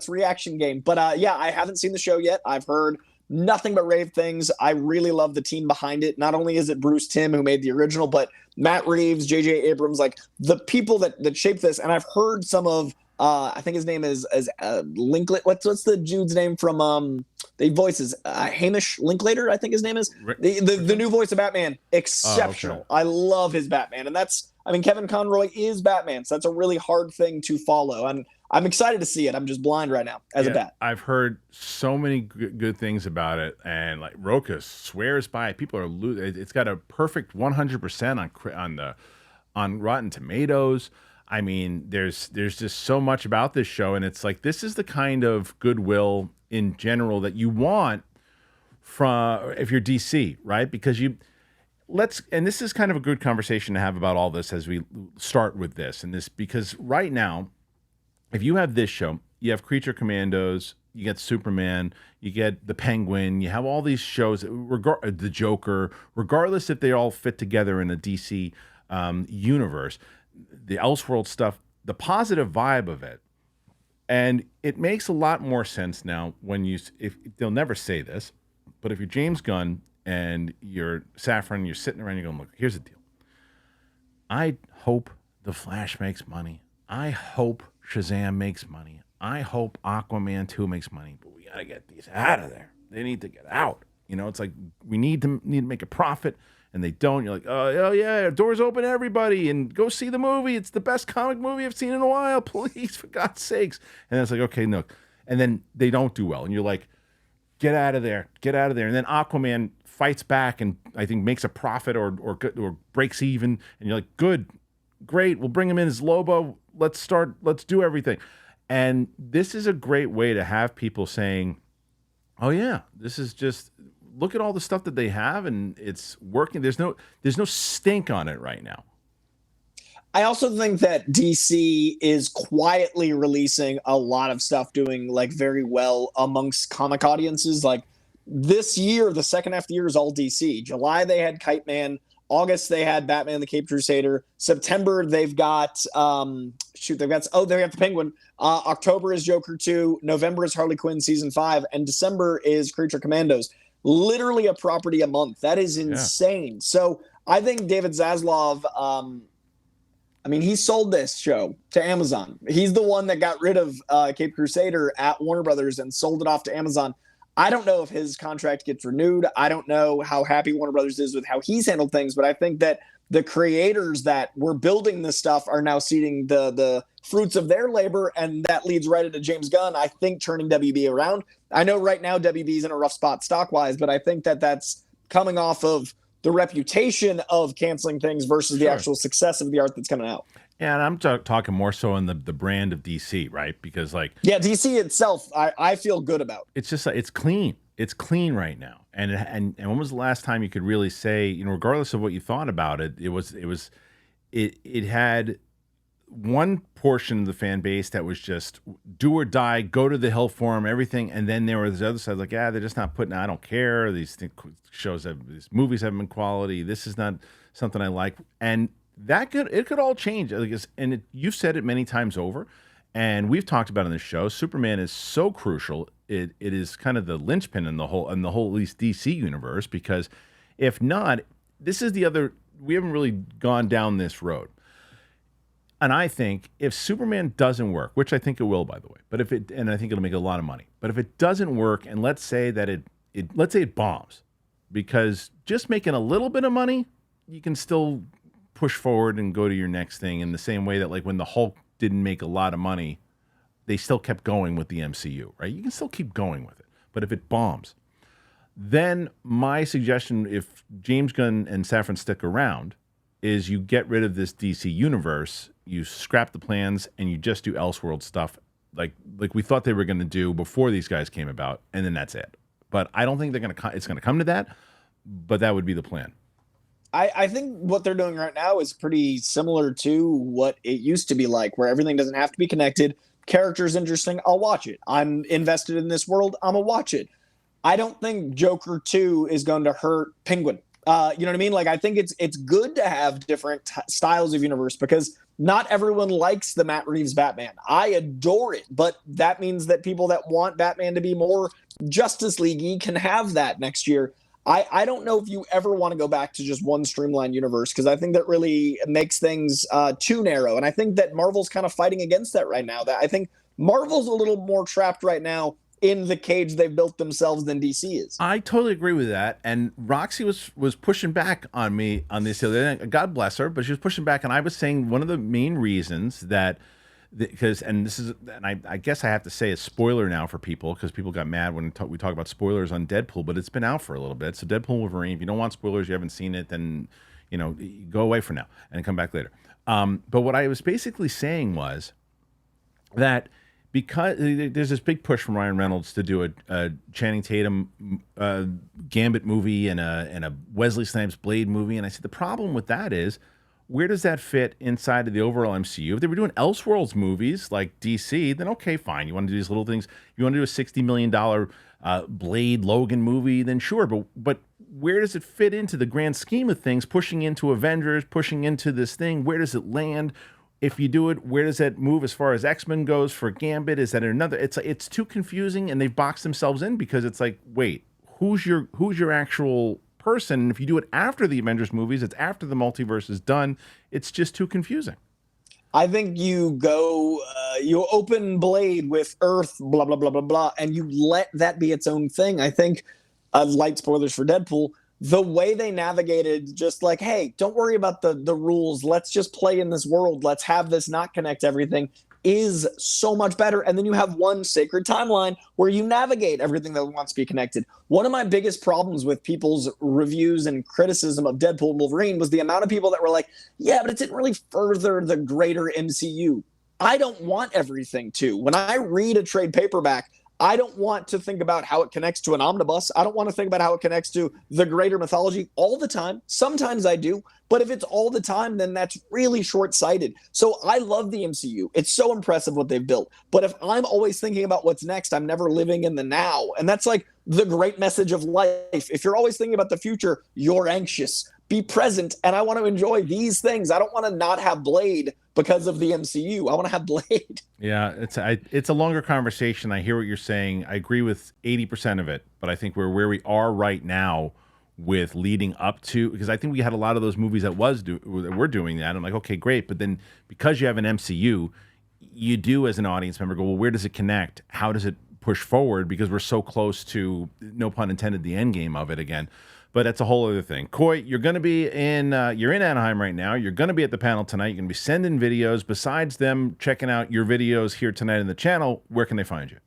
Reaction Game. But yeah, I haven't seen the show yet. I've heard nothing but rave things. I really love the team behind it. Not only is it Bruce Timm who made the original, but Matt Reeves, J.J. Abrams, like the people that shaped this, and I've heard some of. I think his name is Linklater. What's the dude's name from the voices? Hamish Linklater, I think his name is. The new voice of Batman. Exceptional. Oh, okay. I love his Batman, and Kevin Conroy is Batman, so that's a really hard thing to follow, and I'm excited to see it. I'm just blind right now as a bat. I've heard so many good things about it, and like Roka swears by it. People are it's got a perfect 100% on Rotten Tomatoes. I mean, there's just so much about this show, and it's like this is the kind of goodwill in general that you want from if you're DC, right? Because and this is kind of a good conversation to have about all this as we start with this, because right now, if you have this show, you have Creature Commandos, you get Superman, you get the Penguin, you have all these shows, the Joker, regardless if they all fit together in a DC universe. The Elseworld stuff, the positive vibe of it, and it makes a lot more sense now if they'll never say this, but if you're James Gunn and you're Safran, you're sitting around, you're going, look, here's the deal. I hope The Flash makes money. I hope Shazam makes money. I hope Aquaman 2 makes money, but we got to get these out of there. They need to get out. It's like we need to make a profit. And they don't. You're like, oh yeah, doors open to everybody, and go see the movie. It's the best comic movie I've seen in a while. Please, for God's sakes. And it's like, okay, no. And then they don't do well, and you're like, get out of there. And then Aquaman fights back and I think makes a profit or breaks even, and you're like, good, great, we'll bring him in as Lobo. Let's do everything. And this is a great way to have people saying, oh yeah, this is just, look at all the stuff that they have and it's working. There's no stink on it right now. I also think that DC is quietly releasing a lot of stuff doing like very well amongst comic audiences. Like this year, the second half of the year is all DC. July, they had Kite Man. August, they had Batman the Caped Crusader. September, they've got, they got the Penguin. October is Joker 2. November is Harley Quinn Season 5. And December is Creature Commandos. Literally a property a month. That is insane. Yeah. So I think David Zaslav, he sold this show to Amazon. He's the one that got rid of Caped Crusader at Warner Brothers and sold it off to Amazon. I don't know if his contract gets renewed. I don't know how happy Warner Brothers is with how he's handled things, but I think that the creators that were building this stuff are now seeing the fruits of their labor, and that leads right into James Gunn, I think, turning WB around. I know right now WB's in a rough spot stock-wise, but I think that that's coming off of the reputation of canceling things versus the actual success of the art that's coming out. Yeah, and I'm talking more so in the brand of DC, right? Because DC itself, I feel good about. It's just it's clean. It's clean right now. And when was the last time you could really say, regardless of what you thought about it, it had one portion of the fan base that was just do or die, go to the hill for them, everything, and then there was the other side they're just not putting. I don't care. These these movies haven't been quality. This is not something I like, and it could all change. And you've said it many times over, and we've talked about it on the show. Superman is so crucial. It is kind of the linchpin in the whole at least DC universe, because if not, this is the other. We haven't really gone down this road. And I think if Superman doesn't work, which I think it will, by the way, but and I think it'll make a lot of money. But if it doesn't work, and let's say that let's say it bombs, because just making a little bit of money, you can still push forward and go to your next thing, in the same way that when the Hulk didn't make a lot of money, they still kept going with the MCU, right? You can still keep going with it. But if it bombs, then my suggestion, if James Gunn and Safran stick around, is you get rid of this DC universe, you scrap the plans, and you just do Elseworld stuff like we thought they were going to do before these guys came about, and then that's it. But I don't think it's going to come to that, but that would be the plan. I think what they're doing right now is pretty similar to what it used to be like, where everything doesn't have to be connected. Character's interesting, I'll watch it. I'm invested in this world, I'm gonna watch it. I don't think Joker 2 is going to hurt Penguin. You know what I mean? I think it's good to have different styles of universe, because not everyone likes the Matt Reeves Batman. I adore it, but that means that people that want Batman to be more Justice League-y can have that next year. I don't know if you ever want to go back to just one streamlined universe, because I think that really makes things too narrow. And I think that Marvel's kind of fighting against that right now. That I think Marvel's a little more trapped right now in the cage they've built themselves than DC is. I totally agree with that. And Roxy was pushing back on me on this the other day. God bless her, but she was pushing back. And I was saying one of the main reasons that, I guess I have to say a spoiler now for people, because people got mad when we talk about spoilers on Deadpool, but it's been out for a little bit. So Deadpool Wolverine, if you don't want spoilers, you haven't seen it, then go away for now and come back later. But what I was basically saying was that because there's this big push from Ryan Reynolds to do a Channing Tatum Gambit movie and a Wesley Snipes Blade movie, and I said the problem with that is, where does that fit inside of the overall MCU? If they were doing Elseworlds movies like DC, then okay, fine. You want to do these little things. You want to do a $60 million Blade Logan movie, then sure. But where does it fit into the grand scheme of things? Pushing into Avengers, pushing into this thing. Where does it land? If you do it, where does that move as far as X-Men goes for Gambit? Is that another? It's too confusing, and they've boxed themselves in, because it's like, wait, who's your actual person? And if you do it after the Avengers movies, it's after the multiverse is done. It's just too confusing. I think you go, you open Blade with Earth, blah, blah, blah, blah, blah, and you let that be its own thing. I think, light spoilers for Deadpool, the way they navigated, just like, hey, don't worry about the rules. Let's just play in this world. Let's have this not connect everything. is so much better. And then you have one sacred timeline where you navigate everything that wants to be connected. One of my biggest problems with people's reviews and criticism of Deadpool and Wolverine was the amount of people that were like, yeah, but it didn't really further the greater MCU. I don't want everything to. When I read a trade paperback, I don't want to think about how it connects to an omnibus. I don't want to think about how it connects to the greater mythology all the time. Sometimes I do, but if it's all the time, then that's really short-sighted. So I love the MCU. It's so impressive what they've built. But if I'm always thinking about what's next, I'm never living in the now. And that's like the great message of life. If you're always thinking about the future, you're anxious. Be present, and I want to enjoy these things. I don't want to not have Blade because of the MCU. I want to have Blade. Yeah, it's a longer conversation. I hear what you're saying. I agree with 80% of it, but I think we're where we are right now with leading up to, because I think we had a lot of those movies that were doing that. I'm like, okay, great, but then because you have an MCU, you do as an audience member go, well, where does it connect? How does it push forward? Because we're so close to, no pun intended, the end game of it again. But that's a whole other thing. Coy, you're going to be you're in Anaheim right now. You're going to be at the panel tonight. You're going to be sending videos. Besides them checking out your videos here tonight in the channel, where can they find you?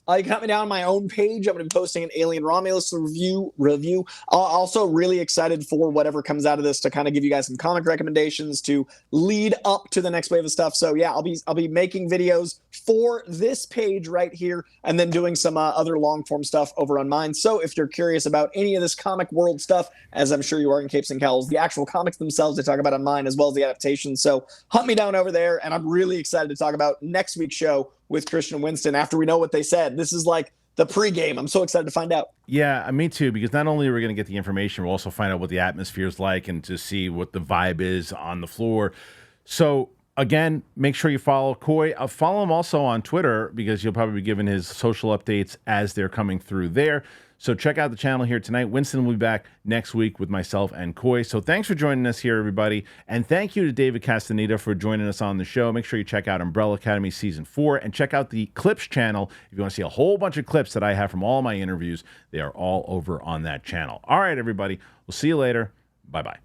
You can hunt me down on my own page. I'm going to be posting an Alien Romulus review. Also really excited for whatever comes out of this to kind of give you guys some comic recommendations to lead up to the next wave of stuff. So yeah, I'll be making videos for this page right here and then doing some other long form stuff over on mine. So if you're curious about any of this comic world stuff, as I'm sure you are in Capes and Cowls, the actual comics themselves I talk about on mine as well as the adaptations. So hunt me down over there, and I'm really excited to talk about next week's show with Kristian and Winston after we know what they said. This is like the pregame. I'm so excited to find out. Yeah, me too, because not only are we going to get the information, we'll also find out what the atmosphere is like and to see what the vibe is on the floor. So again, make sure you follow Coy. Follow him also on Twitter, because he'll probably be giving his social updates as they're coming through there. So check out the channel here tonight. Winston will be back next week with myself and Coy. So thanks for joining us here, everybody. And thank you to David Castaneda for joining us on the show. Make sure you check out Umbrella Academy Season 4 and check out the Clips channel if you want to see a whole bunch of clips that I have from all my interviews. They are all over on that channel. All right, everybody. We'll see you later. Bye-bye.